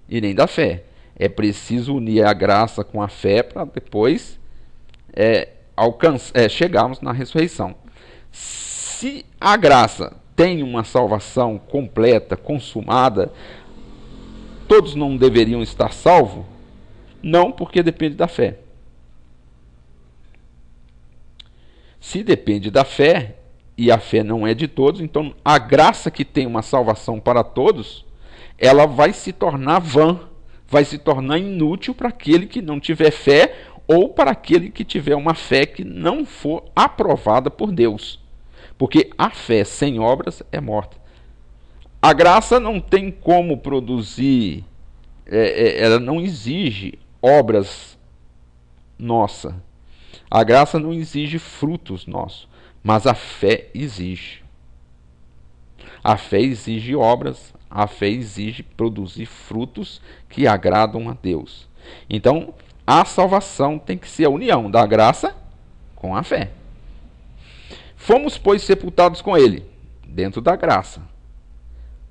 e nem da fé. É preciso unir a graça com a fé para depois chegarmos na ressurreição. Se a graça tem uma salvação completa, consumada, todos não deveriam estar salvos? Não, porque depende da fé. Se depende da fé, e a fé não é de todos, então a graça que tem uma salvação para todos, ela vai se tornar vã, vai se tornar inútil para aquele que não tiver fé, ou para aquele que tiver uma fé que não for aprovada por Deus. Porque a fé sem obras é morta. A graça não tem como produzir, ela não exige obras nossas. A graça não exige frutos nossos, mas a fé exige. A fé exige obras, a fé exige produzir frutos que agradam a Deus. Então, a salvação tem que ser a união da graça com a fé. Fomos, pois, sepultados com ele, dentro da graça,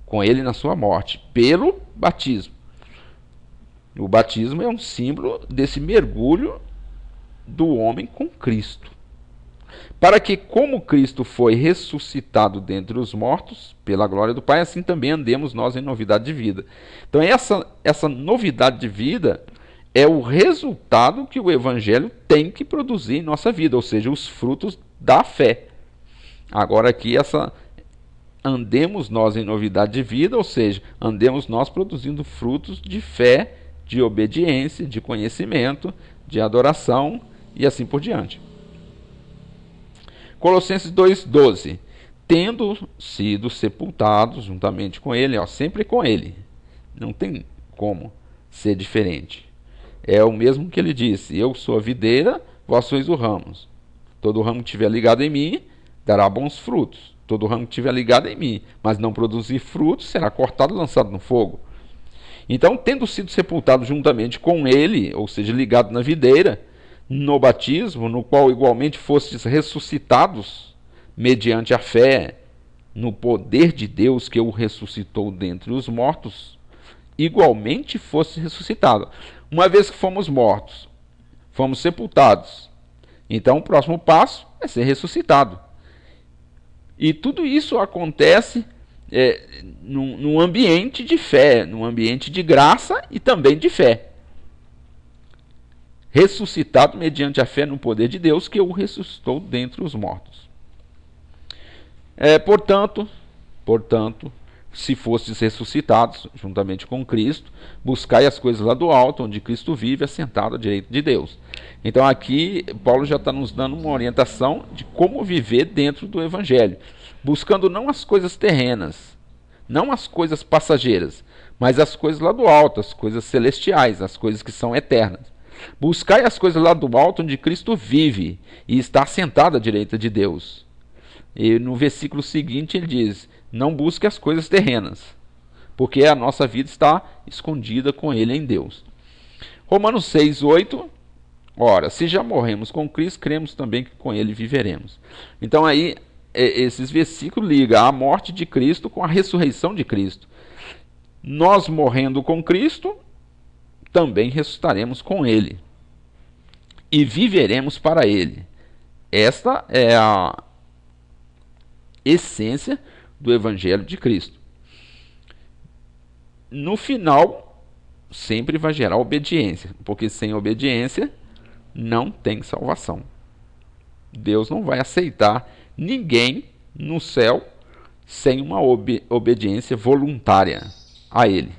com ele na sua morte, pelo batismo. O batismo é um símbolo desse mergulho do homem com Cristo. Para que, como Cristo foi ressuscitado dentre os mortos, pela glória do Pai, assim também andemos nós em novidade de vida. Então, essa novidade de vida é o resultado que o Evangelho tem que produzir em nossa vida, ou seja, os frutos da fé. Agora aqui, andemos nós em novidade de vida, ou seja, andemos nós produzindo frutos de fé, de obediência, de conhecimento, de adoração e assim por diante. Colossenses 2,12. Tendo sido sepultados juntamente com ele, sempre com ele. Não tem como ser diferente. É o mesmo que ele disse: eu sou a videira, vós sois os ramos. Todo ramo que estiver ligado em mim dará bons frutos. Todo ramo que estiver ligado em mim, mas não produzir frutos, será cortado e lançado no fogo. Então, tendo sido sepultado juntamente com ele, ou seja, ligado na videira, no batismo, no qual igualmente fostes ressuscitados, mediante a fé no poder de Deus que o ressuscitou dentre os mortos, igualmente fosse ressuscitado. Uma vez que fomos mortos, fomos sepultados, então o próximo passo é ser ressuscitado. E tudo isso acontece num ambiente de fé, num ambiente de graça e também de fé. Ressuscitado mediante a fé no poder de Deus que o ressuscitou dentre os mortos. Portanto, se fostes ressuscitados juntamente com Cristo, buscai as coisas lá do alto, onde Cristo vive, assentado à direita de Deus. Então aqui, Paulo já está nos dando uma orientação de como viver dentro do Evangelho, buscando não as coisas terrenas, não as coisas passageiras, mas as coisas lá do alto, as coisas celestiais, as coisas que são eternas. Buscai as coisas lá do alto, onde Cristo vive e está assentado à direita de Deus. E no versículo seguinte ele diz: não busque as coisas terrenas, porque a nossa vida está escondida com ele em Deus. Romanos 6,8. Ora, se já morremos com Cristo, cremos também que com ele viveremos. Então aí, esses versículos ligam a morte de Cristo com a ressurreição de Cristo. Nós morrendo com Cristo, também ressuscitaremos com ele e viveremos para ele. Esta é a essência do Evangelho de Cristo. No final, sempre vai gerar obediência, porque sem obediência não tem salvação. Deus não vai aceitar ninguém no céu sem uma obediência voluntária a Ele.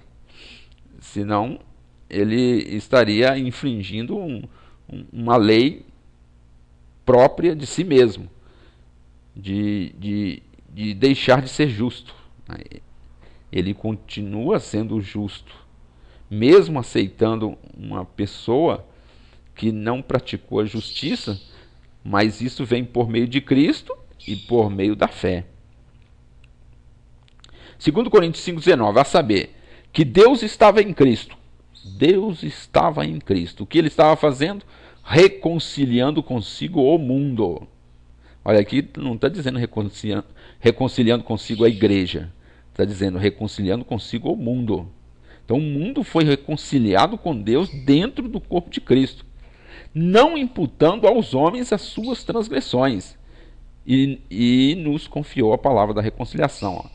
Senão, Ele estaria infringindo uma lei própria de si mesmo, de deixar de ser justo. Ele continua sendo justo, mesmo aceitando uma pessoa que não praticou a justiça, mas isso vem por meio de Cristo e por meio da fé. 2 Coríntios 5,19, a saber, que Deus estava em Cristo. Deus estava em Cristo. O que ele estava fazendo? Reconciliando consigo o mundo. Olha, aqui não está dizendo reconciliando consigo a igreja. Está dizendo reconciliando consigo o mundo. Então o mundo foi reconciliado com Deus dentro do corpo de Cristo, não imputando aos homens as suas transgressões, e nos confiou a palavra da reconciliação.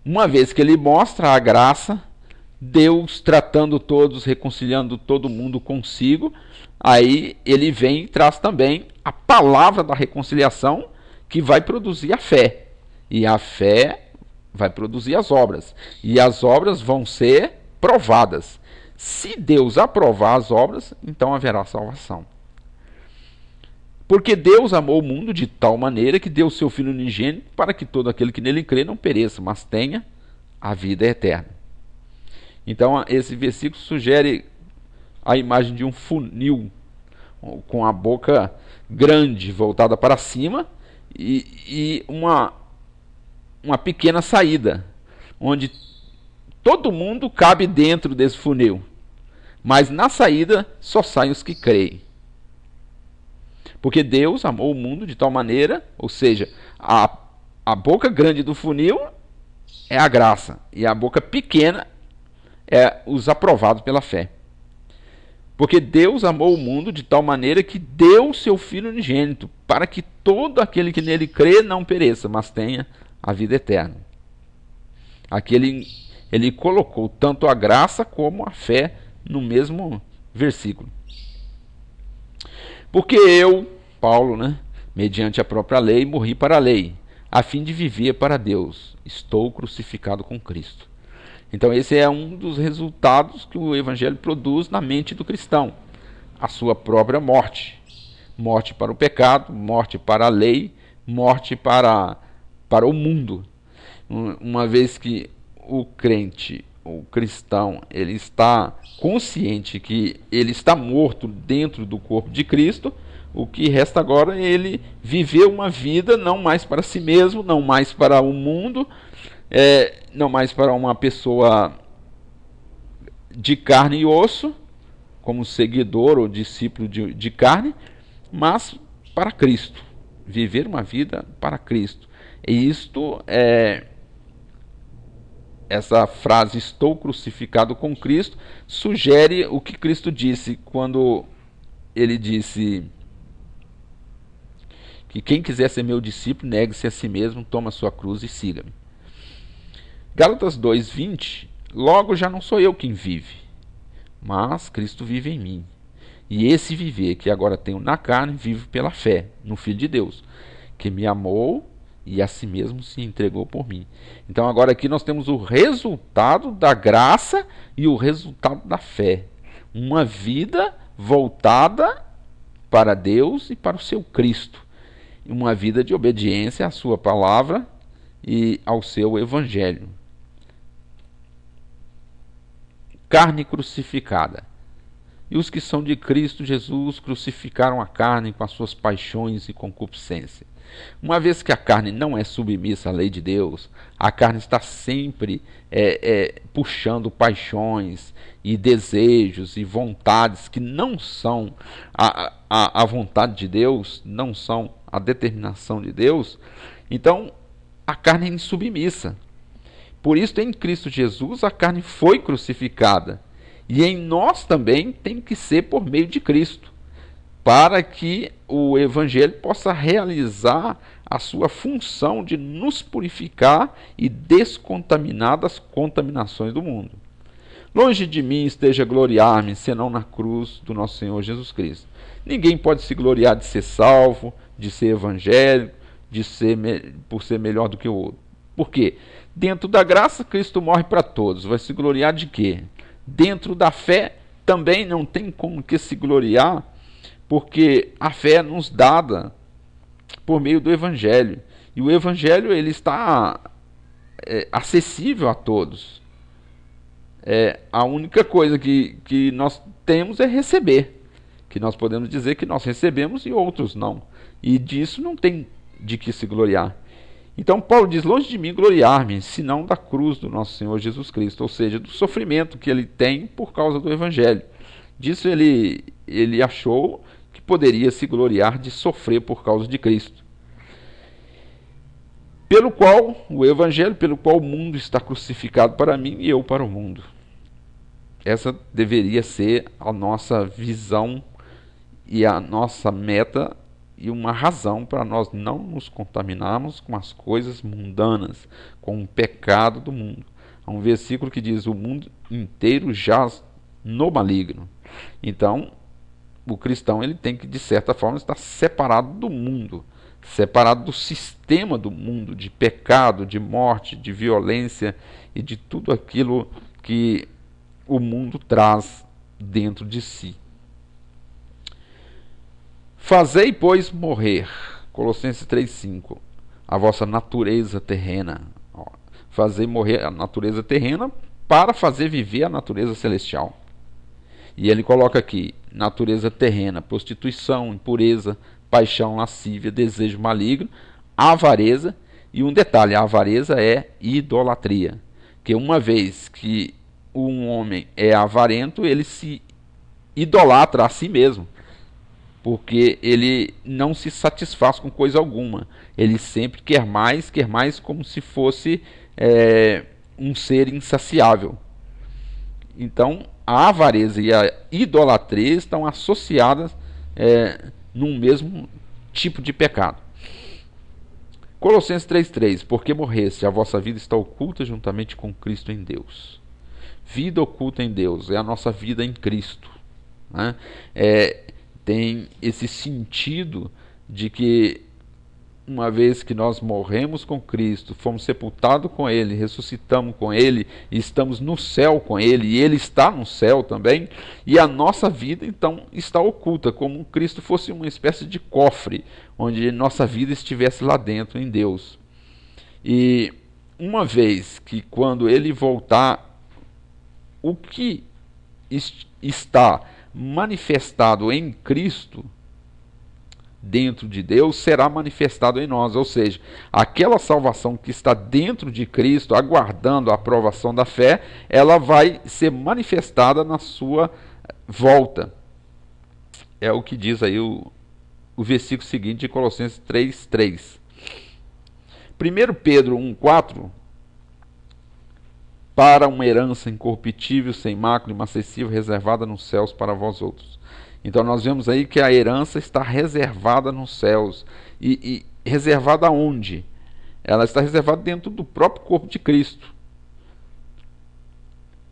Uma vez que ele mostra a graça, Deus tratando todos, reconciliando todo mundo consigo, aí ele vem e traz também a palavra da reconciliação, que vai produzir a fé, e a fé vai produzir as obras, e as obras vão ser provadas. Se Deus aprovar as obras, então haverá salvação. Porque Deus amou o mundo de tal maneira que deu o seu Filho unigênito para que todo aquele que nele crê não pereça, mas tenha a vida eterna. Então esse versículo sugere a imagem de um funil com a boca grande voltada para cima e uma pequena saída, onde todo mundo cabe dentro desse funil, mas na saída só saem os que creem. Porque Deus amou o mundo de tal maneira, ou seja, a boca grande do funil é a graça, e a boca pequena é os aprovados pela fé. Porque Deus amou o mundo de tal maneira que deu o seu Filho unigênito, para que todo aquele que nele crê não pereça, mas tenha a vida eterna. Aqui ele colocou tanto a graça como a fé no mesmo versículo. Porque eu, Paulo, mediante a própria lei, morri para a lei, a fim de viver para Deus. Estou crucificado com Cristo. Então esse é um dos resultados que o Evangelho produz na mente do cristão. A sua própria morte. Morte para o pecado, morte para a lei, morte para o mundo. Uma vez que o crente, o cristão, ele está consciente que ele está morto dentro do corpo de Cristo, o que resta agora é ele viver uma vida não mais para si mesmo, não mais para o mundo, não mais para uma pessoa de carne e osso, como seguidor ou discípulo de carne, mas para Cristo. Viver uma vida para Cristo. E isto essa frase, estou crucificado com Cristo, sugere o que Cristo disse quando ele disse que quem quiser ser meu discípulo, negue-se a si mesmo, toma a sua cruz e siga-me. Gálatas 2:20, logo já não sou eu quem vive, mas Cristo vive em mim. E esse viver que agora tenho na carne, vivo pela fé no Filho de Deus, que me amou e a si mesmo se entregou por mim. Então agora aqui nós temos o resultado da graça e o resultado da fé. Uma vida voltada para Deus e para o seu Cristo. Uma vida de obediência à sua palavra e ao seu evangelho. Carne crucificada. E os que são de Cristo Jesus crucificaram a carne com as suas paixões e concupiscência. Uma vez que a carne não é submissa à lei de Deus, a carne está sempre puxando paixões e desejos e vontades que não são a vontade de Deus, não são a determinação de Deus. Então a carne é insubmissa. Por isso, em Cristo Jesus, a carne foi crucificada. E em nós também tem que ser por meio de Cristo, para que o Evangelho possa realizar a sua função de nos purificar e descontaminar das contaminações do mundo. Longe de mim esteja gloriar-me, senão na cruz do nosso Senhor Jesus Cristo. Ninguém pode se gloriar de ser salvo, de ser evangélico, por ser melhor do que o outro. Por quê? Dentro da graça, Cristo morre para todos. Vai se gloriar de quê? Dentro da fé, também não tem como que se gloriar, porque a fé é nos dada por meio do Evangelho. E o Evangelho ele está acessível a todos. A única coisa que nós temos é receber. Que nós podemos dizer que nós recebemos e outros não. E disso não tem de que se gloriar. Então Paulo diz, longe de mim gloriar-me, senão da cruz do nosso Senhor Jesus Cristo, ou seja, do sofrimento que ele tem por causa do Evangelho. Disso ele achou que poderia se gloriar de sofrer por causa de Cristo. Pelo qual, o Evangelho, pelo qual o mundo está crucificado para mim e eu para o mundo. Essa deveria ser a nossa visão e a nossa meta e uma razão para nós não nos contaminarmos com as coisas mundanas, com o pecado do mundo. Há um versículo que diz, o mundo inteiro jaz no maligno. Então, o cristão ele tem que, de certa forma, estar separado do mundo, separado do sistema do mundo, de pecado, de morte, de violência e de tudo aquilo que o mundo traz dentro de si. Fazei, pois, morrer, Colossenses 3,5, a vossa natureza terrena. Fazei morrer a natureza terrena para fazer viver a natureza celestial. E ele coloca aqui, natureza terrena, prostituição, impureza, paixão lascívia, desejo maligno, avareza, e um detalhe, a avareza é idolatria. Que uma vez que um homem é avarento, ele se idolatra a si mesmo. Porque ele não se satisfaz com coisa alguma. Ele sempre quer mais como se fosse um ser insaciável. Então, a avareza e a idolatria estão associadas num mesmo tipo de pecado. Colossenses 3,3: porque morresse, a vossa vida está oculta juntamente com Cristo em Deus. Vida oculta em Deus é a nossa vida em Cristo. Né? Tem esse sentido de que uma vez que nós morremos com Cristo, fomos sepultados com Ele, ressuscitamos com Ele, e estamos no céu com Ele, e Ele está no céu também, e a nossa vida então está oculta, como Cristo fosse uma espécie de cofre, onde nossa vida estivesse lá dentro em Deus. E uma vez que quando Ele voltar, o que está manifestado em Cristo, dentro de Deus, será manifestado em nós, ou seja, aquela salvação que está dentro de Cristo, aguardando a aprovação da fé, ela vai ser manifestada na sua volta. É o que diz aí o versículo seguinte de Colossenses 3:3. 1 Pedro 1:4, para uma herança incorruptível, sem mácula, inacessível, reservada nos céus para vós outros. Então nós vemos aí que a herança está reservada nos céus. E reservada aonde? Ela está reservada dentro do próprio corpo de Cristo.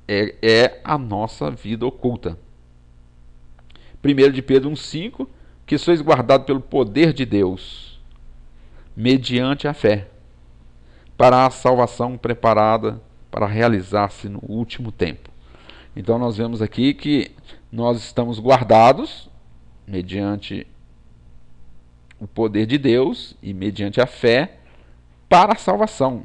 É a nossa vida oculta. 1 de Pedro 1,5, que sois guardados pelo poder de Deus, mediante a fé, para a salvação preparada para realizar-se no último tempo. Então nós vemos aqui que nós estamos guardados mediante o poder de Deus e mediante a fé para a salvação.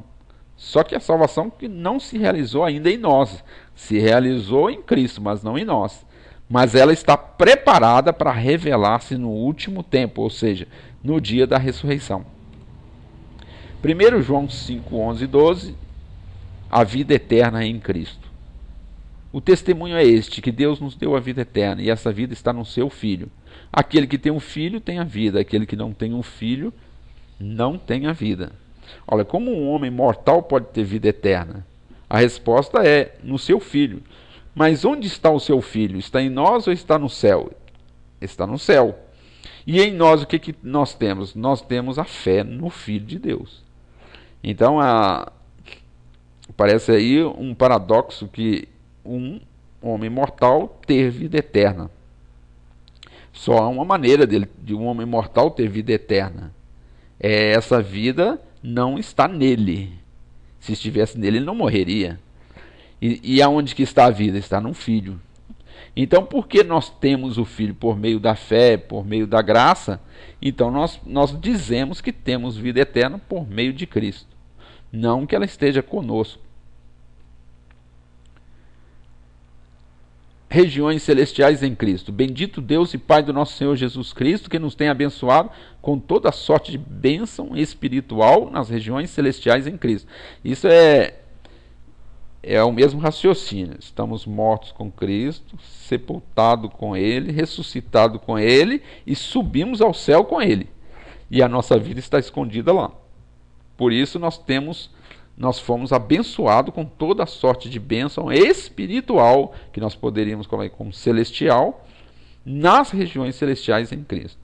Só que a salvação que não se realizou ainda em nós, se realizou em Cristo, mas não em nós. Mas ela está preparada para revelar-se no último tempo, ou seja, no dia da ressurreição. 1 João 5, 11 e 12, a vida eterna em Cristo. O testemunho é este, que Deus nos deu a vida eterna, e essa vida está no seu Filho. Aquele que tem um filho tem a vida, aquele que não tem um filho não tem a vida. Olha, como um homem mortal pode ter vida eterna? A resposta é no seu Filho. Mas onde está o seu Filho? Está em nós ou está no céu? Está no céu. E em nós o que nós temos? Nós temos a fé no Filho de Deus. Então, parece aí um paradoxo que um homem mortal ter vida eterna. Só há uma maneira de um homem mortal ter vida eterna. Essa vida não está nele. Se estivesse nele, ele não morreria. E aonde que está a vida? Está no Filho. Então, porque nós temos o Filho por meio da fé, por meio da graça, então nós dizemos que temos vida eterna por meio de Cristo. Não que ela esteja conosco. Regiões celestiais em Cristo. Bendito Deus e Pai do nosso Senhor Jesus Cristo, que nos tem abençoado com toda sorte de bênção espiritual nas regiões celestiais em Cristo. Isso é o mesmo raciocínio. Estamos mortos com Cristo, sepultados com Ele, ressuscitados com Ele e subimos ao céu com Ele. E a nossa vida está escondida lá. Por isso nós fomos abençoados com toda a sorte de bênção espiritual, que nós poderíamos colocar como celestial, nas regiões celestiais em Cristo.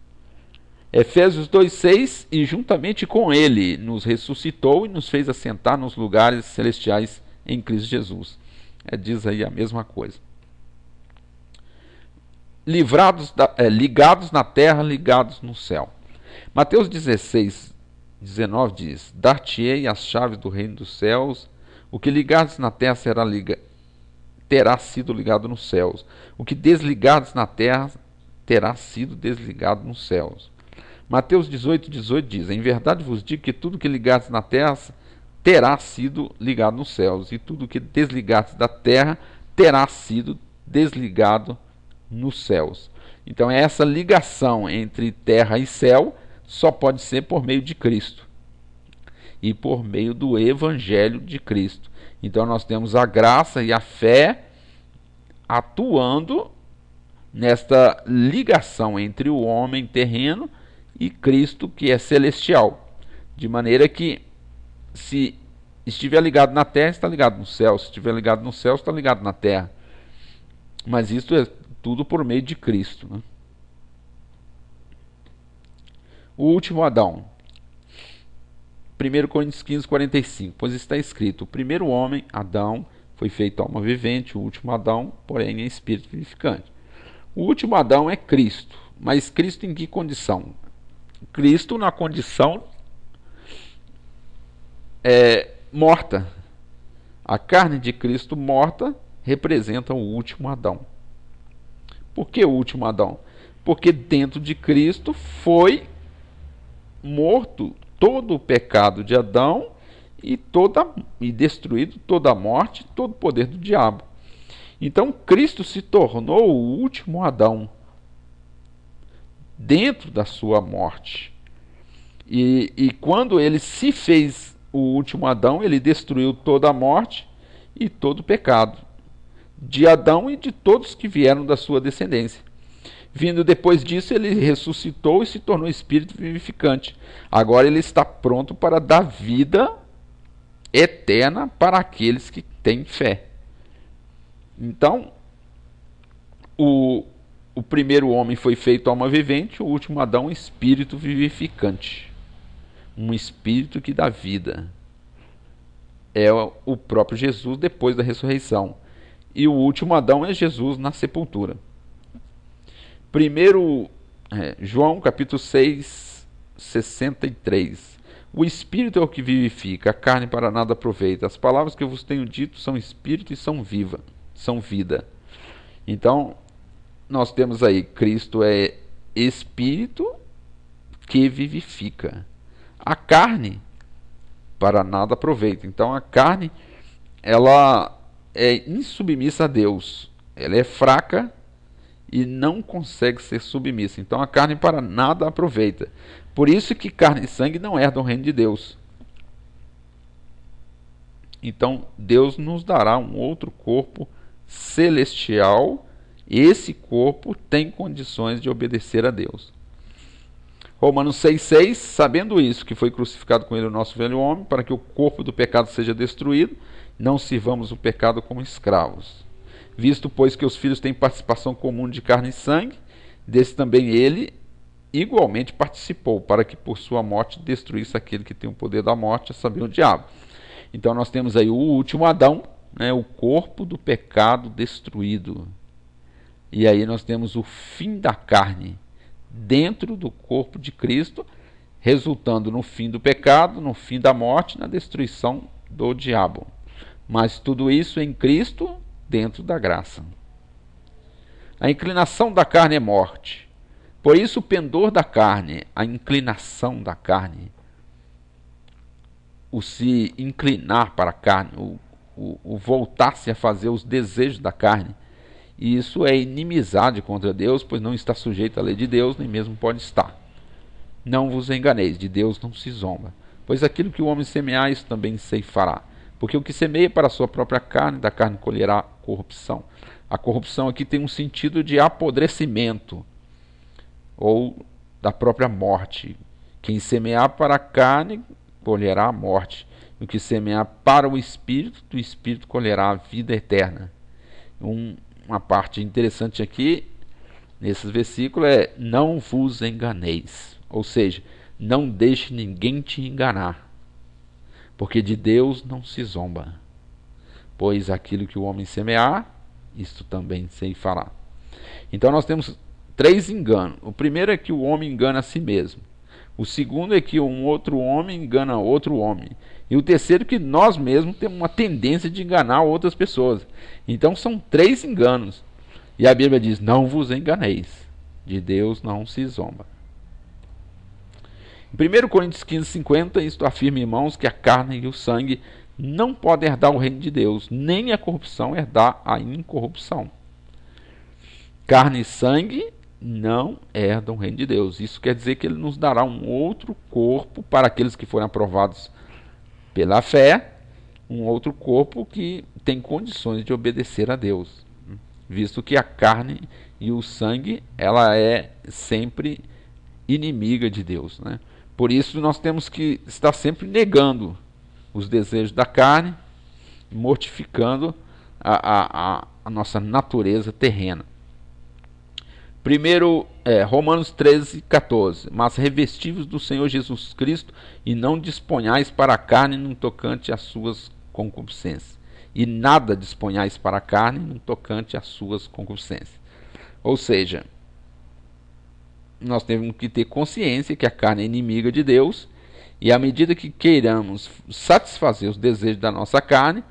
Efésios 2,6, e juntamente com Ele nos ressuscitou e nos fez assentar nos lugares celestiais em Cristo Jesus. Diz aí a mesma coisa. Ligados na terra, ligados no céu. Mateus 16:19 diz: Dar-te-ei as chaves do reino dos céus, o que ligares na terra terá sido ligado nos céus, o que desligares na terra terá sido desligado nos céus. Mateus 18:18 diz: Em verdade vos digo que tudo que ligares na terra terá sido ligado nos céus, e tudo que desligares da terra terá sido desligado nos céus. Então essa ligação entre terra e céu só pode ser por meio de Cristo e por meio do Evangelho de Cristo. Então nós temos a graça e a fé atuando nesta ligação entre o homem terreno e Cristo, que é celestial. De maneira que, se estiver ligado na terra, está ligado no céu. Se estiver ligado no céu, está ligado na terra. Mas isso é tudo por meio de Cristo, né? O último Adão. 1 Coríntios 15:45. Pois está escrito: o primeiro homem, Adão, foi feito alma vivente, o último Adão, porém, é espírito vivificante. O último Adão é Cristo. Mas Cristo em que condição? Cristo na condição morta. A carne de Cristo morta representa o último Adão. Por que o último Adão? Porque dentro de Cristo foi morto todo o pecado de Adão e destruído toda a morte, todo o poder do diabo. Então Cristo se tornou o último Adão dentro da sua morte. E quando ele se fez o último Adão, ele destruiu toda a morte e todo o pecado de Adão e de todos que vieram da sua descendência. Vindo depois disso, ele ressuscitou e se tornou espírito vivificante. Agora ele está pronto para dar vida eterna para aqueles que têm fé. Então, o primeiro homem foi feito alma vivente, o último Adão, espírito vivificante. Um espírito que dá vida. É o próprio Jesus depois da ressurreição. E o último Adão é Jesus na sepultura. João capítulo 6, 63. O Espírito é o que vivifica, a carne para nada aproveita. As palavras que eu vos tenho dito são Espírito e são vida. Então, nós temos aí, Cristo é Espírito que vivifica. A carne para nada aproveita. Então, a carne, ela é insubmissa a Deus. Ela é fraca e não consegue ser submissa. Então a carne para nada aproveita. Por isso que carne e sangue não herdam o reino de Deus. Então Deus nos dará um outro corpo celestial. Esse corpo tem condições de obedecer a Deus. Romanos 6,6. Sabendo isso, que foi crucificado com ele o nosso velho homem, para que o corpo do pecado seja destruído, não sirvamos o pecado como escravos. Visto, pois, que os filhos têm participação comum de carne e sangue, desse também ele igualmente participou, para que por sua morte destruísse aquele que tem o poder da morte, a saber, o diabo. Então nós temos aí o último Adão, né, o corpo do pecado destruído. E aí nós temos o fim da carne dentro do corpo de Cristo, resultando no fim do pecado, no fim da morte, na destruição do diabo. Mas tudo isso em Cristo, dentro da graça. A inclinação da carne é morte. Por isso o pendor da carne, a inclinação da carne, o se inclinar para a carne, o voltar-se a fazer os desejos da carne, e isso é inimizade contra Deus, pois não está sujeito à lei de Deus, nem mesmo pode estar. Não vos enganeis, de Deus não se zomba. Pois aquilo que o homem semear, isso também ceifará. Porque o que semeia para a sua própria carne, da carne colherá corrupção. A corrupção aqui tem um sentido de apodrecimento, ou da própria morte. Quem semear para a carne, colherá a morte. O que semear para o Espírito, do Espírito colherá a vida eterna. Uma parte interessante aqui, nesses versículos, é: não vos enganeis. Ou seja, não deixe ninguém te enganar, porque de Deus não se zomba. Pois aquilo que o homem semear, isto também ceifará. Então nós temos 3 enganos. O primeiro é que o homem engana a si mesmo. O segundo é que um outro homem engana outro homem. E o terceiro é que nós mesmos temos uma tendência de enganar outras pessoas. Então são 3 enganos. E a Bíblia diz: não vos enganeis, de Deus não se zomba. Em 1 Coríntios 15:50, isto afirma, irmãos, que a carne e o sangue não podem herdar o reino de Deus, nem a corrupção herdar a incorrupção. Carne e sangue não herdam o reino de Deus. Isso quer dizer que ele nos dará um outro corpo para aqueles que forem aprovados pela fé, um outro corpo que tem condições de obedecer a Deus, visto que a carne e o sangue, ela é sempre inimiga de Deus, né? Por isso nós temos que estar sempre negando os desejos da carne, mortificando a nossa natureza terrena. Primeiro, Romanos 13:14. Mas revestivos do Senhor Jesus Cristo, e não disponhais para a carne no tocante às suas concupiscências. E nada disponhais para a carne no tocante às suas concupiscências. Ou seja, nós temos que ter consciência que a carne é inimiga de Deus, e à medida que queiramos satisfazer os desejos da nossa carne,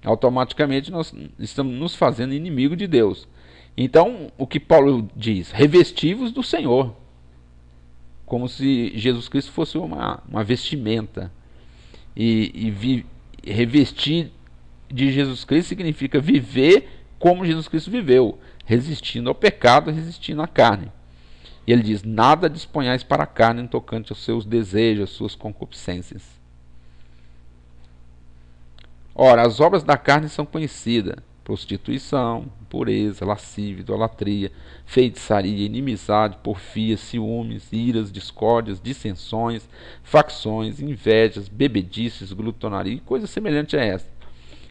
automaticamente nós estamos nos fazendo inimigo de Deus. Então, o que Paulo diz? Revestivos do Senhor. Como se Jesus Cristo fosse uma vestimenta. E revestir de Jesus Cristo significa viver como Jesus Cristo viveu, resistindo ao pecado, resistindo à carne. E ele diz: nada disponhais para a carne no tocante aos seus desejos, às suas concupiscências. Ora, as obras da carne são conhecidas: prostituição, impureza, lascívia, idolatria, feitiçaria, inimizade, porfia, ciúmes, iras, discórdias, dissensões, facções, invejas, bebedices, glutonaria e coisas semelhantes a esta,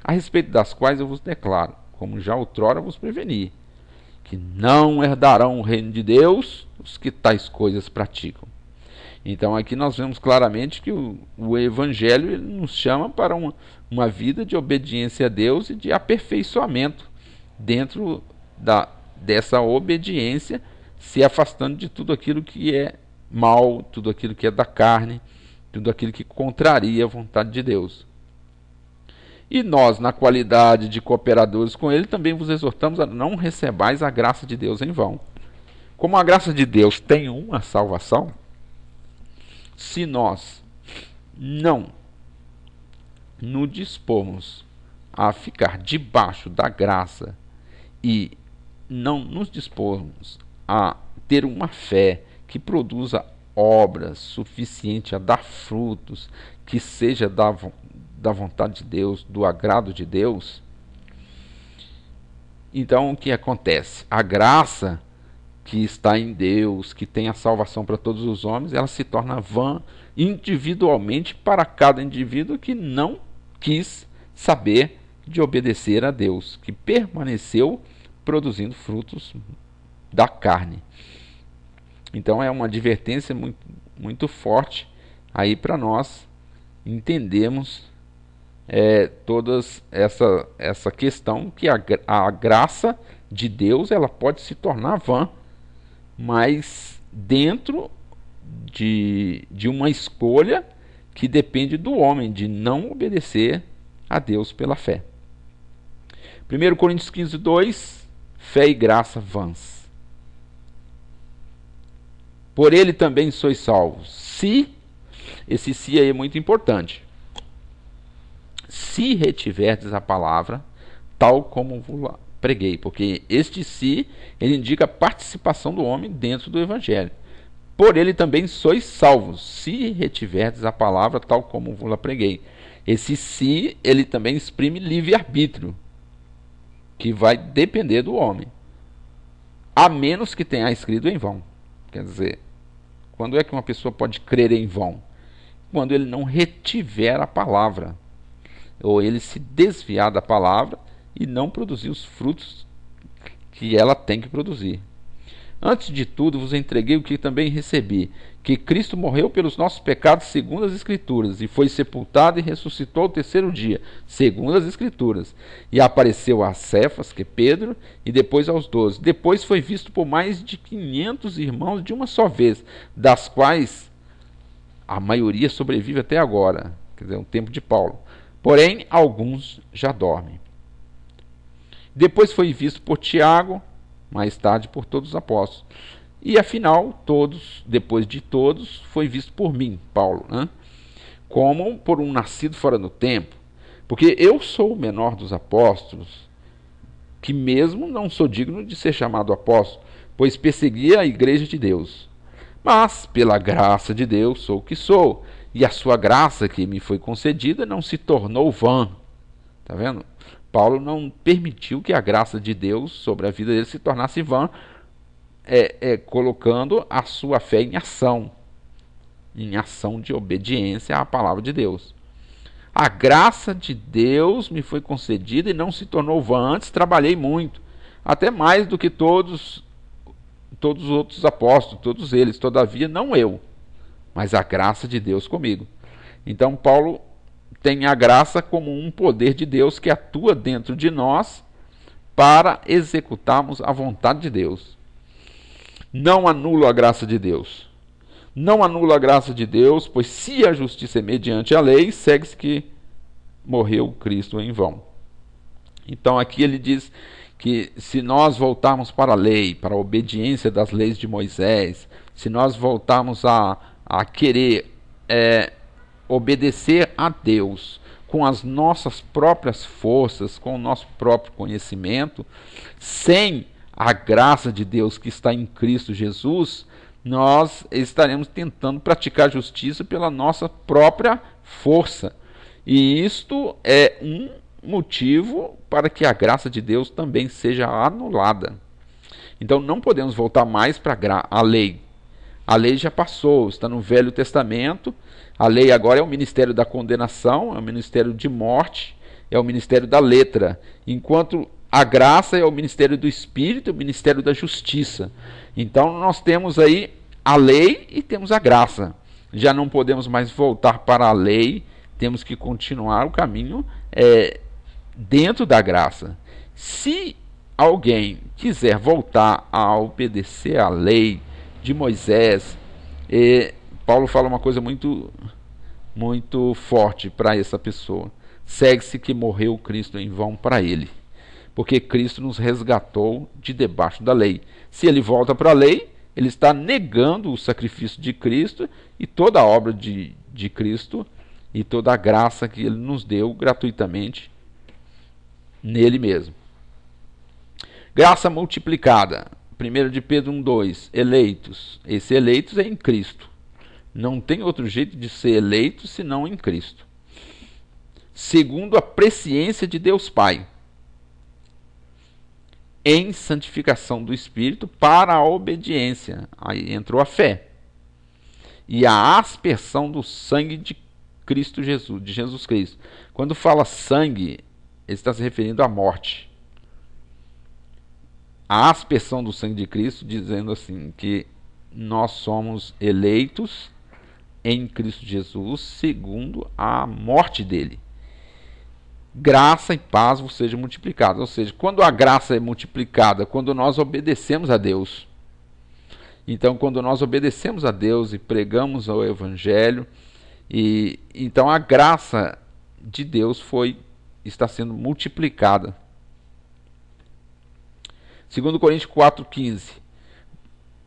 a respeito das quais eu vos declaro, como já outrora vos preveni, que não herdarão o reino de Deus os que tais coisas praticam. Então aqui nós vemos claramente que o Evangelho ele nos chama para uma vida de obediência a Deus e de aperfeiçoamento dentro dessa obediência, se afastando de tudo aquilo que é mal, tudo aquilo que é da carne, tudo aquilo que contraria a vontade de Deus. E nós, na qualidade de cooperadores com ele, também vos exortamos a não recebais a graça de Deus em vão. Como a graça de Deus tem uma salvação, se nós não nos dispormos a ficar debaixo da graça e não nos dispormos a ter uma fé que produza obras suficiente a dar frutos, que seja da vontade de Deus, do agrado de Deus, então o que acontece? A graça que está em Deus, que tem a salvação para todos os homens, ela se torna vã individualmente para cada indivíduo que não quis saber de obedecer a Deus, que permaneceu produzindo frutos da carne. Então é uma advertência muito, muito forte aí para nós entendermos toda essa questão que a graça de Deus, ela pode se tornar vã, mas dentro de uma escolha que depende do homem, de não obedecer a Deus pela fé. 1 Coríntios 15, 2, fé e graça vãs. Por ele também sois salvos. Se, esse se aí é muito importante, se retiverdes a palavra, tal como vos preguei, porque este se, ele indica a participação do homem dentro do evangelho. Por ele também sois salvos, se retiverdes a palavra, tal como vos preguei. Esse se, ele também exprime livre-arbítrio, que vai depender do homem, a menos que tenha escrito em vão. Quer dizer, quando é que uma pessoa pode crer em vão? Quando ele não retiver a palavra, ou ele se desviar da palavra e não produzir os frutos que ela tem que produzir. Antes de tudo, vos entreguei o que também recebi, que Cristo morreu pelos nossos pecados segundo as Escrituras, e foi sepultado e ressuscitou ao terceiro dia, segundo as Escrituras, e apareceu a Cefas, que é Pedro, e depois aos 12. Depois foi visto por mais de 500 irmãos de uma só vez, das quais a maioria sobrevive até agora, quer dizer, o tempo de Paulo. Porém, alguns já dormem. Depois foi visto por Tiago, mais tarde por todos os apóstolos. E afinal, depois de todos, foi visto por mim, Paulo, né? Como por um nascido fora do tempo. Porque eu sou o menor dos apóstolos, que mesmo não sou digno de ser chamado apóstolo, pois persegui a igreja de Deus. Mas, pela graça de Deus, sou o que sou, e a sua graça que me foi concedida não se tornou vã. Está vendo? Paulo não permitiu que a graça de Deus sobre a vida dele se tornasse vã, colocando a sua fé em ação de obediência à palavra de Deus. A graça de Deus me foi concedida e não se tornou vã. Antes trabalhei muito, até mais do que todos os outros apóstolos, todos eles. Todavia, não eu, mas a graça de Deus comigo. Então, Paulo tem a graça como um poder de Deus que atua dentro de nós para executarmos a vontade de Deus. Não anulo a graça de Deus. Não anulo a graça de Deus, pois se a justiça é mediante a lei, segue-se que morreu Cristo em vão. Então aqui ele diz que se nós voltarmos para a lei, para a obediência das leis de Moisés, se nós voltarmos a querer obedecer a Deus com as nossas próprias forças, com o nosso próprio conhecimento, sem a graça de Deus que está em Cristo Jesus, nós estaremos tentando praticar justiça pela nossa própria força. E isto é um motivo para que a graça de Deus também seja anulada. Então não podemos voltar mais para a lei. A lei já passou, está no Velho Testamento. A lei agora é o ministério da condenação, é o ministério de morte, é o ministério da letra. Enquanto a graça é o ministério do Espírito, é o ministério da justiça. Então nós temos aí a lei e temos a graça. Já não podemos mais voltar para a lei, temos que continuar o caminho dentro da graça. Se alguém quiser voltar a obedecer à lei de Moisés, Paulo fala uma coisa muito, muito forte para essa pessoa. Segue-se que morreu Cristo em vão para ele, porque Cristo nos resgatou de debaixo da lei. Se ele volta para a lei, ele está negando o sacrifício de Cristo e toda a obra de Cristo e toda a graça que ele nos deu gratuitamente nele mesmo. Graça multiplicada. 1 de Pedro 1,2, eleitos. Esse eleitos é em Cristo. Não tem outro jeito de ser eleito senão em Cristo. Segundo a presciência de Deus Pai, em santificação do Espírito para a obediência. Aí entrou a fé. E a aspersão do sangue de Cristo Jesus, de Jesus Cristo. Quando fala sangue, ele está se referindo à morte. A aspersão do sangue de Cristo, dizendo assim, que nós somos eleitos em Cristo Jesus segundo a morte dele. graça e paz vos sejam multiplicadas. Ou seja, quando a graça é multiplicada, quando nós obedecemos a Deus. Então, quando nós obedecemos a Deus e pregamos o Evangelho, então a graça de Deus está sendo multiplicada. 2 Coríntios 4,15.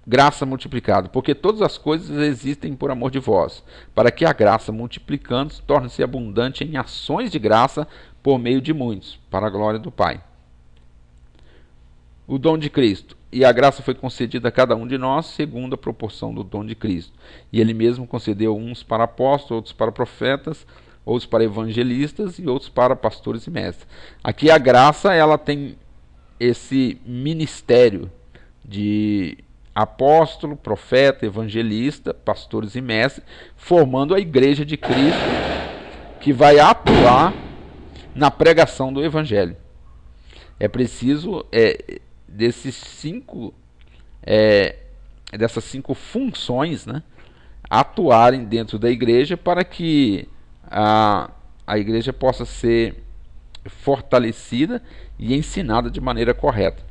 Graça multiplicada, porque todas as coisas existem por amor de vós, para que a graça, multiplicando, torne-se abundante em ações de graça por meio de muitos, para a glória do Pai. O dom de Cristo. E a graça foi concedida a cada um de nós, segundo a proporção do dom de Cristo. E ele mesmo concedeu uns para apóstolos, outros para profetas, outros para evangelistas e outros para pastores e mestres. Aqui a graça, ela tem esse ministério de apóstolo, profeta, evangelista, pastores e mestres, formando a igreja de Cristo, que vai atuar na pregação do evangelho. É preciso dessas 5 funções, né, atuarem dentro da igreja para que a igreja possa ser fortalecida e ensinada de maneira correta.